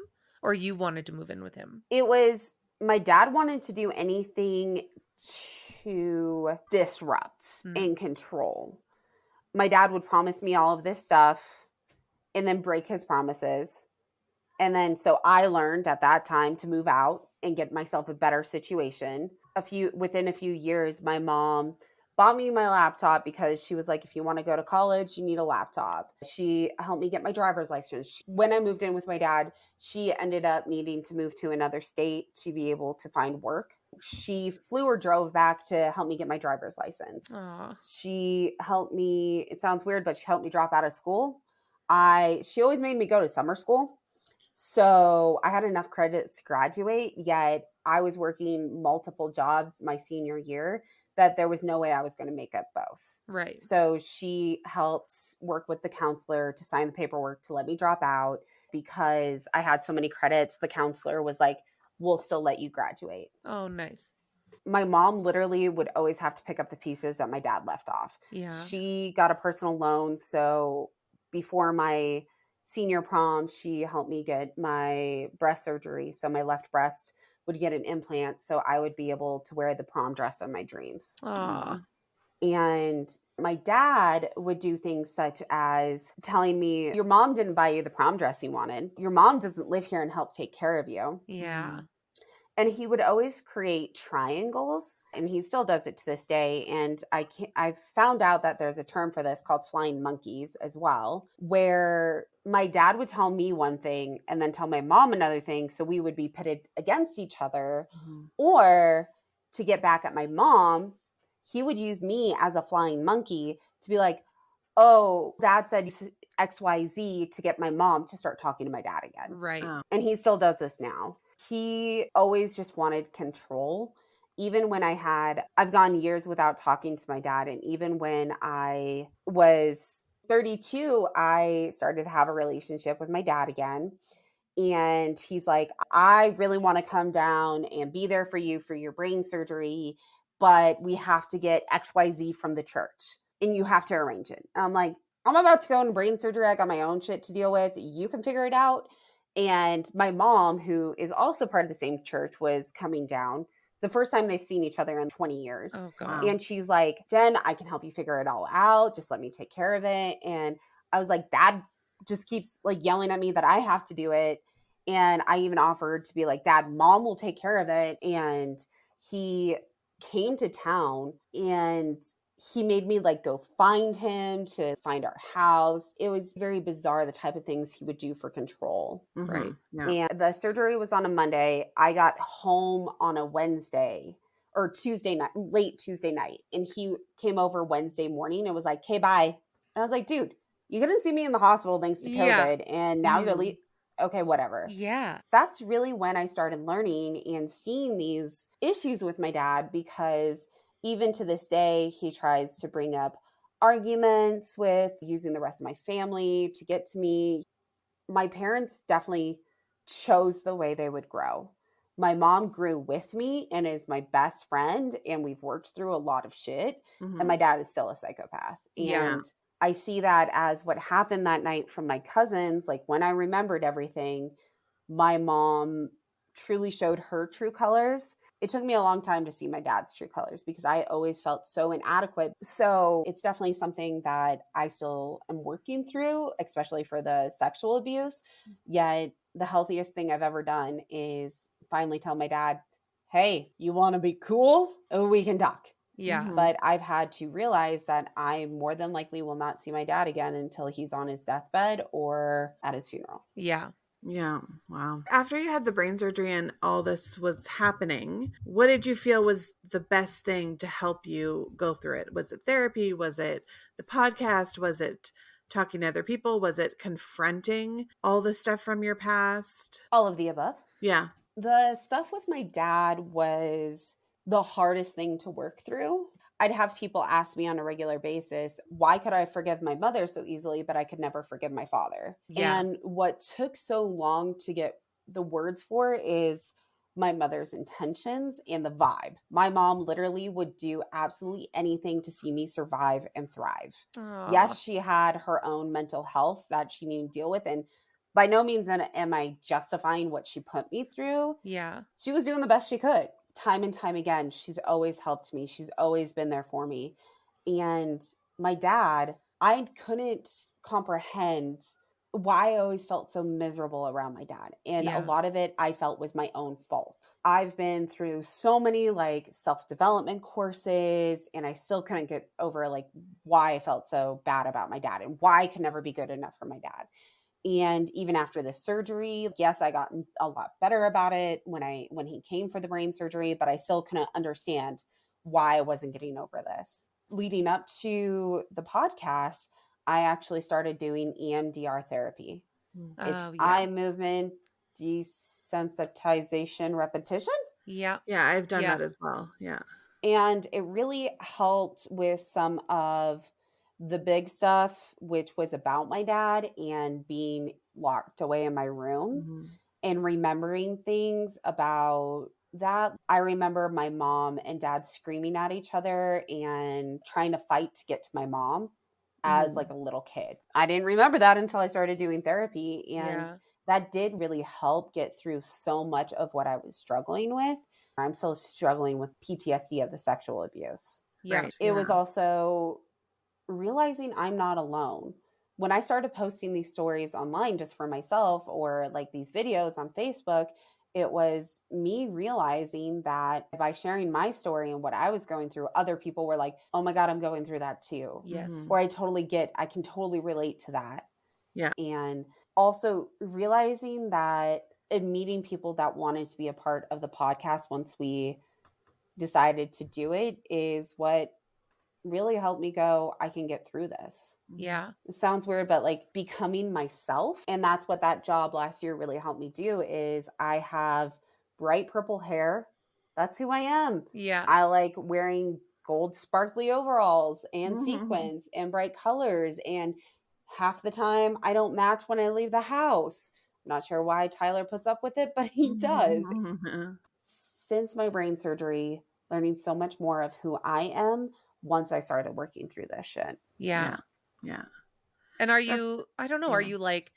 or you wanted to move in with him? It was my dad wanted to do anything to disrupt and control. My dad would promise me all of this stuff and then break his promises. And then so I learned at that time to move out and get myself a better situation. Within a few years, my mom bought me my laptop because she was like, if you want to go to college, you need a laptop. She helped me get my driver's license. When I moved in with my dad, she ended up needing to move to another state to be able to find work. She flew or drove back to help me get my driver's license. Aww. She helped me, it sounds weird, but she helped me drop out of school. She always made me go to summer school. So I had enough credits to graduate, yet I was working multiple jobs my senior year that there was no way I was going to make up both. Right. So she helped work with the counselor to sign the paperwork to let me drop out because I had so many credits. The counselor was like, we'll still let you graduate. Oh, nice. My mom literally would always have to pick up the pieces that my dad left off. Yeah. She got a personal loan. So before my senior prom, she helped me get my breast surgery. So my left breast would get an implant so I would be able to wear the prom dress of my dreams. Aww. And my dad would do things such as telling me, your mom didn't buy you the prom dress you wanted. Your mom doesn't live here and help take care of you. Yeah. And he would always create triangles, and he still does it to this day. And I've found out that there's a term for this called flying monkeys as well, where my dad would tell me one thing and then tell my mom another thing. So we would be pitted against each other. Or to get back at my mom, he would use me as a flying monkey to be like, oh, dad said XYZ, to get my mom to start talking to my dad again. Right. And he still does this now. He always just wanted control. Even when I've gone years without talking to my dad. And even when I was 32, I started to have a relationship with my dad again. And he's like, I really want to come down and be there for you for your brain surgery, but we have to get XYZ from the church and you have to arrange it. And I'm like, I'm about to go into brain surgery. I got my own shit to deal with. You can figure it out. And my mom, who is also part of the same church, was coming down. The first time they've seen each other in 20 years. Oh, God. And she's like, Jen, I can help you figure it all out. Just let me take care of it. And I was like, Dad just keeps like yelling at me that I have to do it. And I even offered to be like, Dad, Mom will take care of it. And he came to town and he made me like go find him to find our house. It was very bizarre, the type of things he would do for control. Right. Yeah. And the surgery was on a Monday. I got home on a Wednesday or Tuesday night, late Tuesday night. And he came over Wednesday morning and was like, "Okay, bye." And I was like, "Dude, you couldn't see me in the hospital thanks to Yeah. COVID. And now you're Mhm. okay, whatever." Yeah. That's really when I started learning and seeing these issues with my dad, because even to this day, he tries to bring up arguments with using the rest of my family to get to me. My parents definitely chose the way they would grow. My mom grew with me and is my best friend, and we've worked through a lot of shit. And my dad is still a psychopath. Yeah. And I see that as what happened that night from my cousins. Like when I remembered everything, my mom truly showed her true colors. It took me a long time to see my dad's true colors because I always felt so inadequate. So it's definitely something that I still am working through, especially for the sexual abuse. Yet the healthiest thing I've ever done is finally tell my dad, "Hey, you want to be cool? We can talk." Yeah. Mhm. But I've had to realize that I more than likely will not see my dad again until he's on his deathbed or at his funeral. Yeah. Yeah. Wow. After you had the brain surgery and all this was happening, what did you feel was the best thing to help you go through it? Was it therapy? Was it the podcast? Was it talking to other people? Was it confronting all the stuff from your past? All of the above. Yeah. The stuff with my dad was the hardest thing to work through. I'd have people ask me on a regular basis, why could I forgive my mother so easily, but I could never forgive my father? Yeah. And what took so long to get the words for is my mother's intentions and the vibe. My mom literally would do absolutely anything to see me survive and thrive. Aw. Yes, she had her own mental health that she needed to deal with. And by no means am I justifying what she put me through. Yeah. She was doing the best she could. Time and time again, she's always helped me. She's always been there for me. And my dad, I couldn't comprehend why I always felt so miserable around my dad. And a Yeah. lot of it I felt was my own fault. I've been through so many like self-development courses, and I still couldn't get over like why I felt so bad about my dad and why I could never be good enough for my dad. And even after the surgery, yes, I got a lot better about it when he came for the brain surgery, but I still couldn't understand why I wasn't getting over this. Leading up to the podcast, I actually started doing EMDR therapy. It's Oh, yeah. eye movement desensitization repetition. Yeah. Yeah. I've done Yeah. that as well. Yeah. And it really helped with some of the big stuff, which was about my dad and being locked away in my room Mhm. and remembering things about that. I remember my mom and dad screaming at each other and trying to fight to get to my mom as Mhm. like a little kid. I didn't remember that until I started doing therapy. And Yeah. that did really help get through so much of what I was struggling with. I'm still struggling with PTSD of the sexual abuse. Yeah. Right. It was Yeah. also realizing I'm not alone. When I started posting these stories online just for myself or like these videos on Facebook, it was me realizing that by sharing my story and what I was going through, other people were like, "Oh my God, I'm going through that too." Yes. Mhm. Or I can totally relate to that. Yeah. And also realizing that and meeting people that wanted to be a part of the podcast once we decided to do it is what really helped me go, I can get through this. Yeah. It sounds weird, but like becoming myself. And that's what that job last year really helped me do is I have bright purple hair. That's who I am. Yeah. I like wearing gold sparkly overalls and Mhm. sequins and bright colors. And half the time I don't match when I leave the house. I'm not sure why Tyler puts up with it, but he does. Mhm. Since my brain surgery, learning so much more of who I am once I started working through this shit. Yeah. Yeah. Yeah. And are That's you, I don't know, yeah. are you like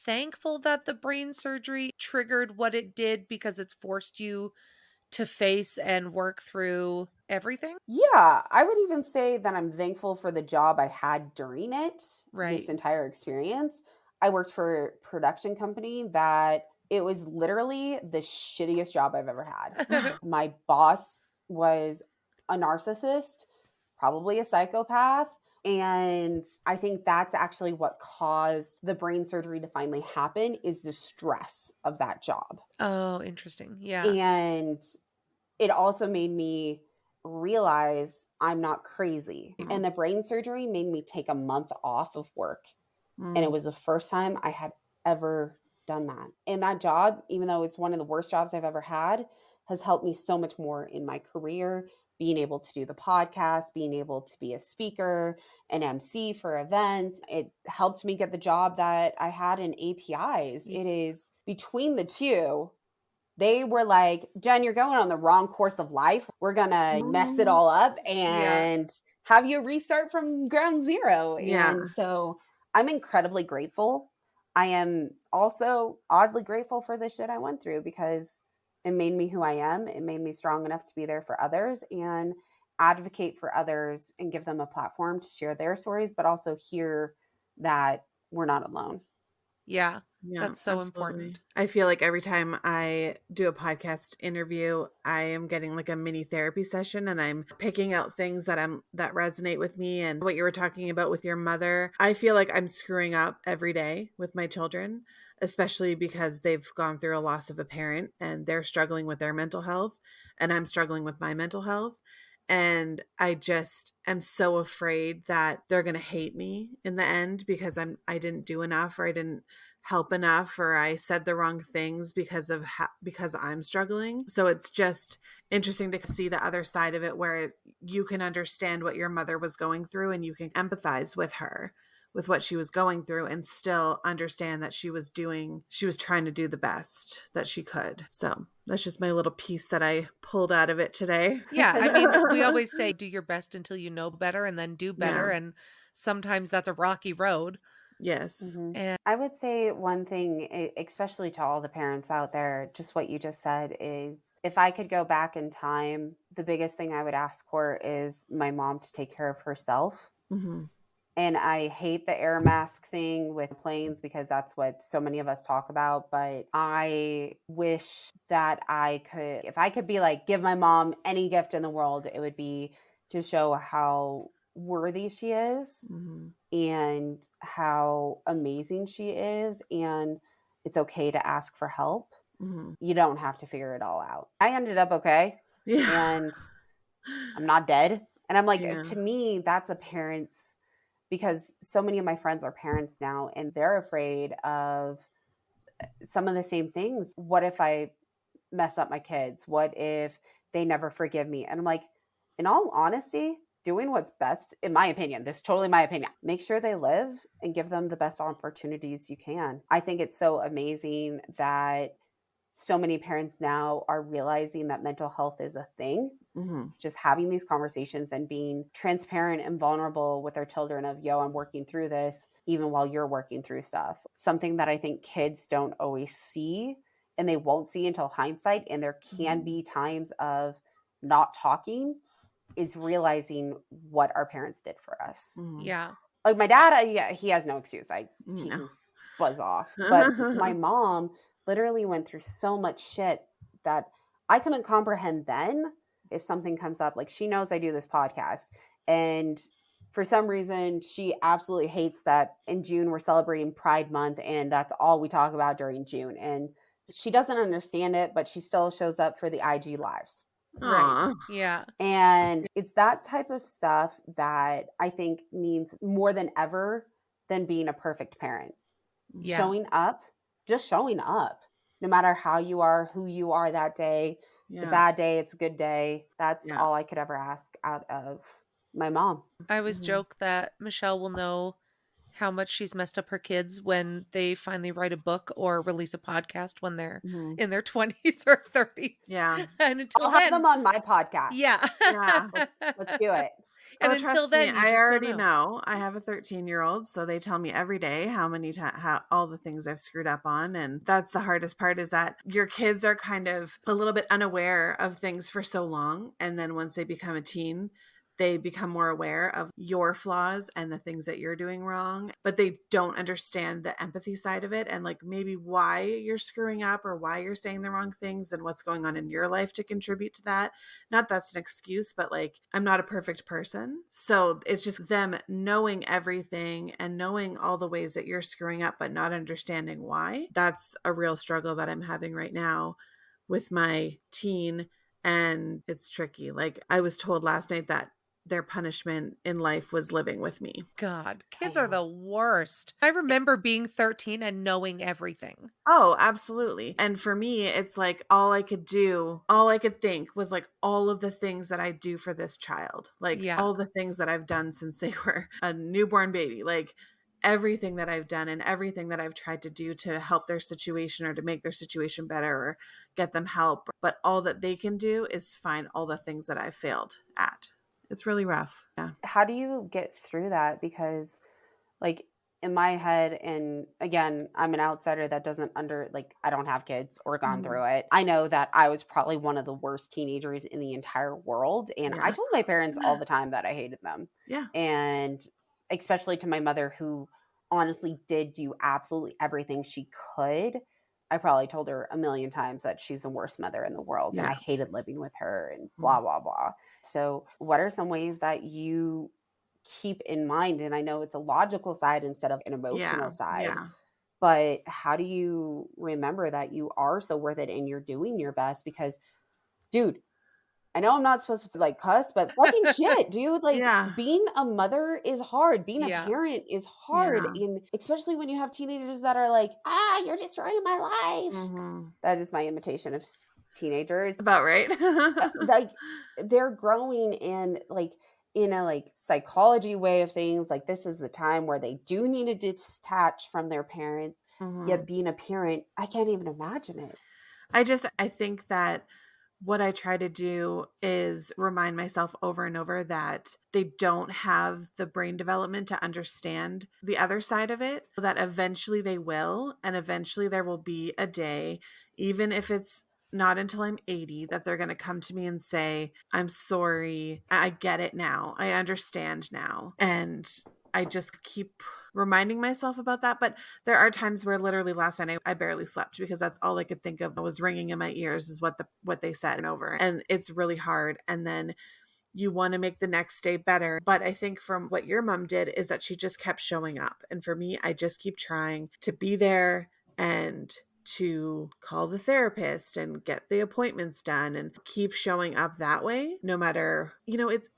thankful that the brain surgery triggered what it did because it's forced you to face and work through everything? Yeah, I would even say that I'm thankful for the job I had during it, Right. this entire experience. I worked for a production company that it was literally the shittiest job I've ever had. My boss was a narcissist, probably a psychopath. And I think that's actually what caused the brain surgery to finally happen, is the stress of that job. Oh, interesting. Yeah. And it also made me realize I'm not crazy. And the brain surgery made me take a month off of work. And it was the first time I had ever done that. And that job, even though it's one of the worst jobs I've ever had, has helped me so much more in my career, being able to do the podcast, being able to be a speaker, an MC for events. It helped me get the job that I had in APIs. It is between the two. They were like, Jenn, you're going on the wrong course of life. We're going to mess it all up and have you restart from ground zero. Yeah. And so I'm incredibly grateful. I am also oddly grateful for the shit I went through, because it made me who I am. It made me strong enough to be there for others and advocate for others and give them a platform to share their stories, but also hear that we're not alone. Yeah. Yeah, That's so absolutely. important. I feel like every time I do a podcast interview, I am getting like a mini therapy session, and I'm picking out things that resonate with me. And what you were talking about with your mother, I feel like I'm screwing up every day with my children, especially because they've gone through a loss of a parent and they're struggling with their mental health, and I'm struggling with my mental health. And I just am so afraid that they're going to hate me in the end because I didn't do enough, or I didn't help enough, or I said the wrong things because I'm struggling. So it's just interesting to see the other side of it, where you can understand what your mother was going through and you can empathize with her, with what she was going through, and still understand that she was trying to do the best that she could. So that's just my little piece that I pulled out of it today. Yeah. I mean, we always say do your best until you know better, and then do better. Yeah. And sometimes that's a rocky road. Yes. And I would say one thing, especially to all the parents out there, just what you just said, is if I could go back in time, the biggest thing I would ask for is my mom to take care of herself. Mm-hmm. And I hate the air mask thing with planes, because that's what so many of us talk about. But I wish that if I could be like, give my mom any gift in the world, it would be to show how worthy she is and how amazing she is. And it's okay to ask for help. You don't have to figure it all out. I ended up okay. Yeah. And I'm not dead. And I'm like, Yeah. to me, that's a parent's, because so many of my friends are parents now, and they're afraid of some of the same things. What if I mess up my kids? What if they never forgive me? And I'm like, in all honesty, doing what's best, in my opinion, this is totally my opinion, make sure they live and give them the best opportunities you can. I think it's so amazing that so many parents now are realizing that mental health is a thing. Just having these conversations and being transparent and vulnerable with their children of, yo, I'm working through this, even while you're working through stuff. Something that I think kids don't always see, and they won't see until hindsight. And there can be times of not talking, is realizing what our parents did for us. yeah. Like my dad, he has no excuse. He can buzz off. But my mom literally went through so much shit that I couldn't comprehend then. If something comes up, like, she knows I do this podcast, and for some reason she absolutely hates that in June we're celebrating Pride Month and that's all we talk about during June. And she doesn't understand it, but she still shows up for the IG lives. Right. Yeah. And it's that type of stuff that I think means more than ever than being a perfect parent. Yeah. Showing up, just showing up, no matter how you are, who you are that day. It's a bad day, it's a good day. That's all I could ever ask out of my mom. I always joke that Michelle will know how much she's messed up her kids when they finally write a book or release a podcast when they're in their 20s or 30s. Yeah. And until I'll then, have them on my podcast. Yeah. Yeah. Let's do it. And Oh, until trust me, then, you I just already don't know. I have a 13-year-old, so they tell me every day how all the things I've screwed up on. And that's the hardest part, is that your kids are kind of a little bit unaware of things for so long. And then once they become a teen, they become more aware of your flaws and the things that you're doing wrong, but they don't understand the empathy side of it and like maybe why you're screwing up or why you're saying the wrong things and what's going on in your life to contribute to that. Not that's an excuse, but like I'm not a perfect person. So it's just them knowing everything and knowing all the ways that you're screwing up, but not understanding why. That's a real struggle that I'm having right now with my teen. And it's tricky. Like I was told last night that their punishment in life was living with me. God, kids are the worst. I remember being 13 and knowing everything. Oh, absolutely. And for me, it's like all I could think was like all of the things that I do for this child, like Yeah. all the things that I've done since they were a newborn baby, like everything that I've done and everything that I've tried to do to help their situation or to make their situation better or get them help. But all that they can do is find all the things that I've failed at. It's really rough. Yeah. How do you get through that? Because like in my head, and again, I'm an outsider that doesn't I don't have kids or gone through it. I know that I was probably one of the worst teenagers in the entire world. And I Yeah. told my parents all the time that I hated them. Yeah. And especially to my mother, who honestly did do absolutely everything she could. I probably told her a million times that she's the worst mother in the world and I Yeah. hated living with her and blah, blah, blah. So, what are some ways that you keep in mind? And I know it's a logical side instead of an emotional side, Yeah. but how do you remember that you are so worth it and you're doing your best? Because, dude, I know I'm not supposed to like cuss, but fucking shit, dude. Like Yeah. being a mother is hard. Being a Yeah. parent is hard. Yeah. And especially when you have teenagers that are like, you're destroying my life. Mhm. That is my imitation of teenagers. About right. Like they're growing and like in a like psychology way of things. Like this is the time where they do need to detach from their parents. Yet Mhm. being a parent, I can't even imagine it. I think that what I try to do is remind myself over and over that they don't have the brain development to understand the other side of it, that eventually they will. And eventually there will be a day, even if it's not until I'm 80, that they're going to come to me and say, I'm sorry. I get it now. I understand now. And I just keep reminding myself about that. But there are times where literally last night I barely slept because that's all I could think of was ringing in my ears is what they said and over. And it's really hard. And then you want to make the next day better. But I think from what your mom did is that she just kept showing up. And for me, I just keep trying to be there and to call the therapist and get the appointments done and keep showing up that way, no matter, it's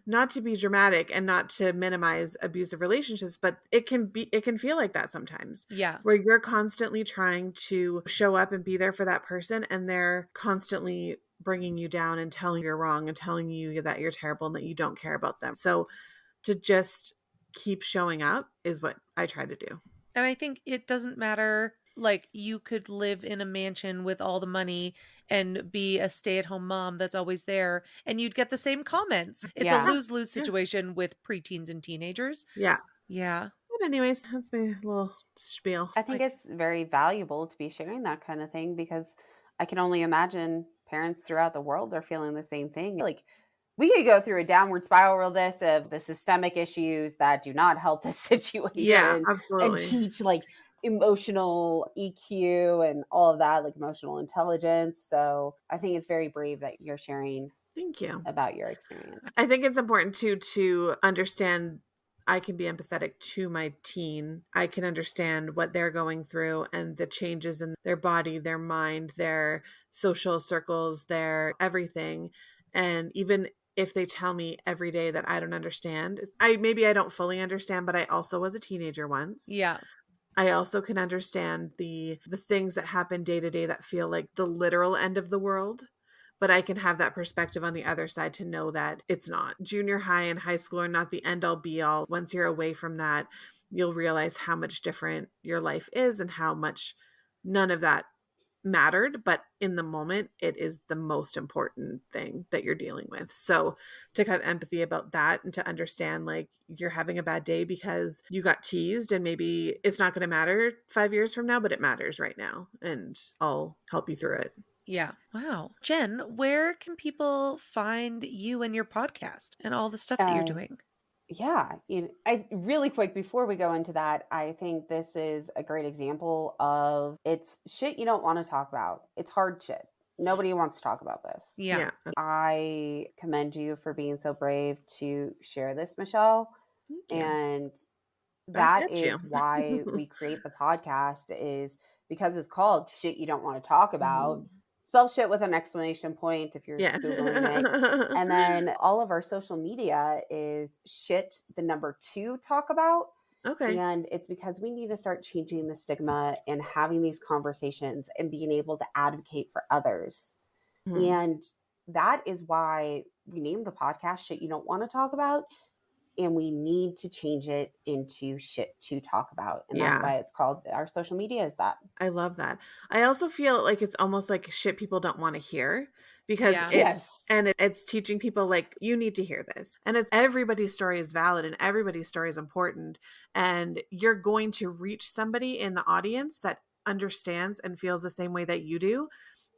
not to be dramatic and not to minimize abusive relationships, but it can feel like that sometimes. Yeah. Where you're constantly trying to show up and be there for that person and they're constantly bringing you down and telling you you're wrong and telling you that you're terrible and that you don't care about them. So to just keep showing up is what I try to do. And I think it doesn't matter. Like you could live in a mansion with all the money and be a stay-at-home mom that's always there and you'd get the same comments. It's a Yeah. lose-lose situation with preteens and teenagers. Yeah. Yeah. But anyways, that's my little spiel. I think it's very valuable to be sharing that kind of thing because I can only imagine parents throughout the world are feeling the same thing. Like we could go through a downward spiral of this of the systemic issues that do not help this situation Yeah, and absolutely. teach like emotional EQ and all of that, like emotional intelligence. So I think it's very brave that you're sharing Thank you. about your experience. I think it's important too to understand I can be empathetic to my teen. I can understand what they're going through and the changes in their body, their mind, their social circles, their everything. And even if they tell me every day that I don't understand, maybe I don't fully understand, but I also was a teenager once. Yeah. I also can understand the things that happen day to day that feel like the literal end of the world. But I can have that perspective on the other side to know that it's not. Junior high and high school are not the end all be all. Once you're away from that, you'll realize how much different your life is and how much none of that mattered. But in the moment, it is the most important thing that you're dealing with. So to have empathy about that and to understand like you're having a bad day because you got teased and maybe it's not going to matter 5 years from now, but it matters right now. And I'll help you through it. Yeah. Wow. Jenn, where can people find you and your podcast and all the stuff that you're Uh, doing? yeah, I really quick before we go into that, I think this is a great example of it's shit you don't want to talk about. It's hard shit. Nobody wants to talk about this. Yeah. Yeah. I commend you for being so brave to share this, Michelle. Thank you. And Back that at you. is why we create the podcast, is because it's called Shit You Don't Want to Talk About. Mhm. Spell shit with an exclamation point if you're Yeah. Googling it. And then all of our social media is shit, the number 2 talk about. Okay. And it's because we need to start changing the stigma and having these conversations and being able to advocate for others. Mhm. And that is why we named the podcast Shit You Don't Want to Talk About. And we need to change it into shit to talk about. And that's Yeah. why it's called, our social media is that. I love that. I also feel like it's almost like shit people don't want to hear because Yeah. Yes. it's teaching people like, you need to hear this. And it's everybody's story is valid and everybody's story is important. And you're going to reach somebody in the audience that understands and feels the same way that you do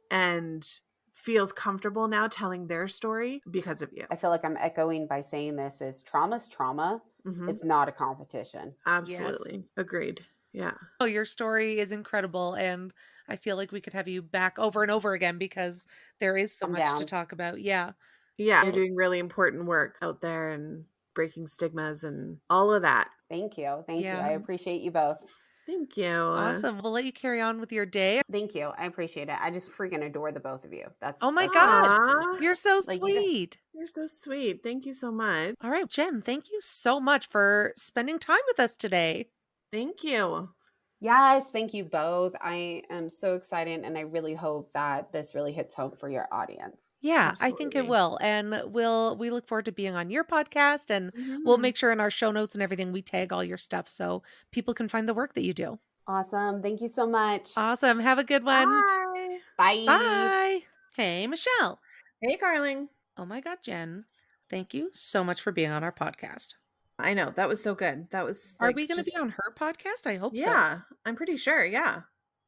and feels comfortable now telling their story because of you. I feel like I'm echoing by saying this is trauma's trauma. Mhm. It's not a competition. Absolutely. Agreed. Yeah. Oh, your story is incredible. And I feel like we could have you back over and over again because there is so I'm much to down. talk about. Yeah. Yeah. You're doing really important work out there and breaking stigmas and all of that. Thank you. Thank you. Yeah. I appreciate you both. Thank you. Awesome. We'll let you carry on with your day. Thank you. I appreciate it. I just freaking adore the both of you. That's Oh my that's God. Aw. You're so Like, you guys- sweet. You're so sweet. Thank you so much. All right, Jenn, thank you so much for spending time with us today. Thank you. Yes, thank you both. I am so excited, and I really hope that this really hits home for your audience. Yeah, I think it Absolutely. will. And we look forward to being on your podcast, and we'll Mhm. make sure in our show notes and everything we tag all your stuff so people can find the work that you do. Awesome. Thank you so much. Awesome. Have a good one. Bye. Bye. Bye. Hey, Michelle. Hey, Carling. Oh my God, Jenn. Thank you so much for being on our podcast. I know. That was so good. That was Are like we going to be just- on her podcast? I hope so. Yeah, I'm pretty sure. Yeah.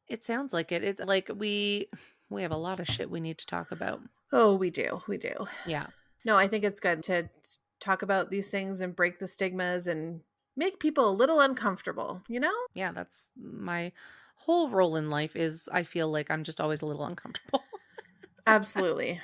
It sounds like it. It's like we have a lot of shit we need to talk about. Oh, we do. We do. Yeah. No, I think it's good to talk about these things and break the stigmas and make people a little uncomfortable, you know? Yeah, that's my whole role in life is I feel like I'm just always a little uncomfortable. Absolutely.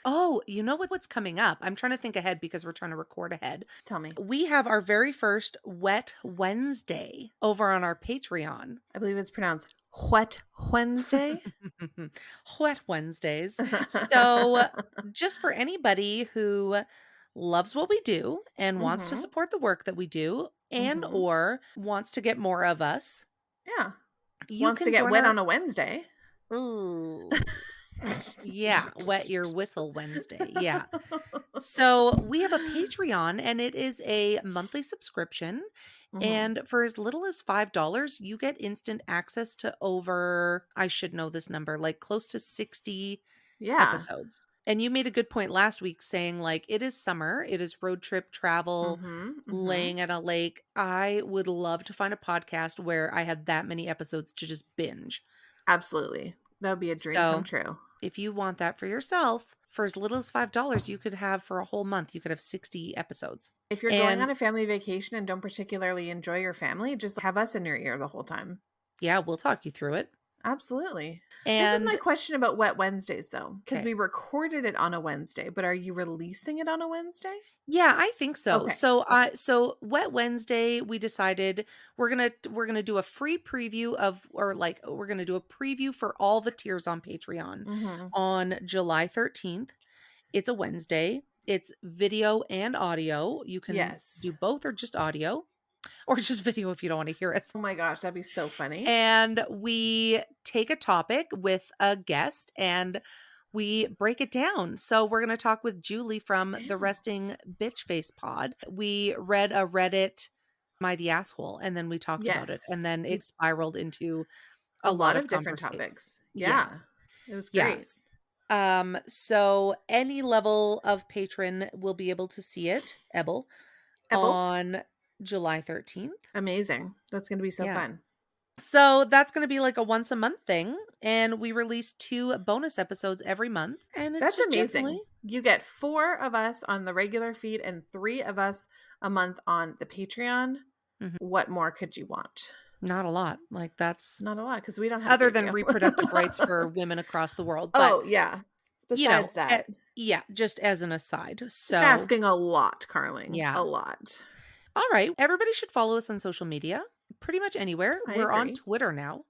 Oh, you know what's coming up? I'm trying to think ahead because we're trying to record ahead. Tell me. We have our very first Wet Wednesday over on our Patreon. I believe it's pronounced Wet Wednesday. Wet Wednesdays. So just for anybody who loves what we do and wants to Mhm. support the work that we do and Mhm. or wants to get more of us, Yeah. you Wants can to get join wet our- on a Wednesday. Ooh. Yeah, wet your whistle Wednesday. Yeah. So we have a Patreon and it is a monthly subscription. Mhm. And for as little as $5, you get instant access to over, I should know this number, like close to 60 Yeah. episodes. And you made a good point last week saying like it is summer, it is road trip travel, Mhm. Mhm. laying at a lake. I would love to find a podcast where I had that many episodes to just binge. Absolutely. That would be a dream come true. If you want that for yourself, for as little as $5, you could have for a whole month, you could have 60 episodes. If you're going And- on a family vacation and don't particularly enjoy your family, just have us in your ear the whole time. Yeah, we'll talk you through it. Absolutely. And This is my question about Wet Wednesdays, though, because Okay. we recorded it on a Wednesday, but are you releasing it on a Wednesday? yeah, I think so. Okay. So Wet Wednesday, we decided we're gonna do a free preview of, or like we're gonna do a preview for all the tiers on Patreon Mm-hmm. on July 13th. It's a Wednesday. It's video and audio. You can Yes. do both or just audio, or just video if you don't want to hear us. Oh my gosh, that'd be so funny. And we take a topic with a guest and we break it down. So we're going to talk with Julie from the Damn. Resting Bitch Face Pod. We read a Reddit Mighty Asshole and then we talked about it. Yes. And then it spiraled into a lot of conversation. different topics. Yeah. It was great. Yes. So any level of patron will be able to see it, Ebel, Ebel? on July 13th. Amazing. That's going to be so Yeah. fun. So that's going to be like a once a month thing. And we release 2 bonus episodes every month. And it's That's just amazing. generally- You get 4 of us on the regular feed and 3 of us a month on the Patreon. Mhm. What more could you want? not a lot. Like that's Not a lot, because we don't have other than video. reproductive rights for women across the world. But, Oh, yeah. you know, Besides that, yeah, just as an aside. it's So, asking a lot, Carling. Yeah. A lot. all right. Everybody should follow us on social media. Pretty much anywhere. I We're on agree. Twitter now.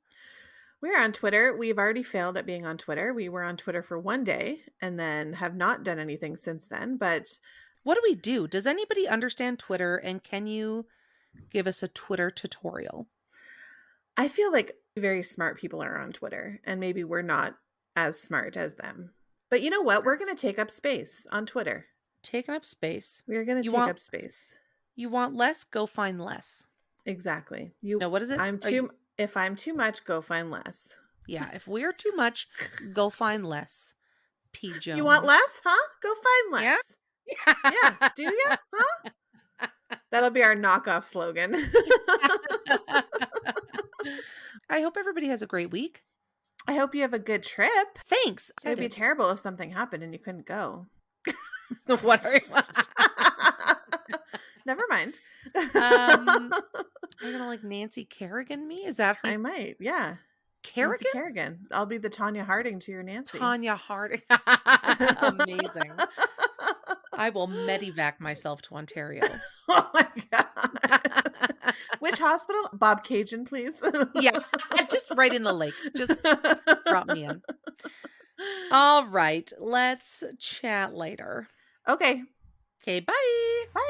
We're on Twitter. We've already failed at being on Twitter. We were on Twitter for one day and then have not done anything since then. But What do we do? Does anybody understand Twitter? And can you give us a Twitter tutorial? I feel like very smart people are on Twitter, and maybe we're not as smart as them. But you know what? We're going to take up space on Twitter. Taking up space. We're going to You take want- up space. You want less? Go find less. Exactly. No, what is it? If I'm too much, go find less. Yeah, if we're too much, go find less. P. Jones. You want less, huh? Go find Yeah? less. Yeah. Do you? Huh? That'll be our knockoff slogan. I hope everybody has a great week. I hope you have a good trip. Thanks. It'd be terrible if something happened and you couldn't go. What are you? Never mind. You're gonna like Nancy Kerrigan me? Is that her? I might, yeah. Kerrigan? Nancy Kerrigan. I'll be the Tanya Harding to your Nancy. Tanya Harding. Amazing. I will medivac myself to Ontario. Oh my god. Which hospital? Bob Cajun, please. Yeah, just right in the lake. Just drop me in. All right, let's chat later. Okay. Okay, bye. Bye.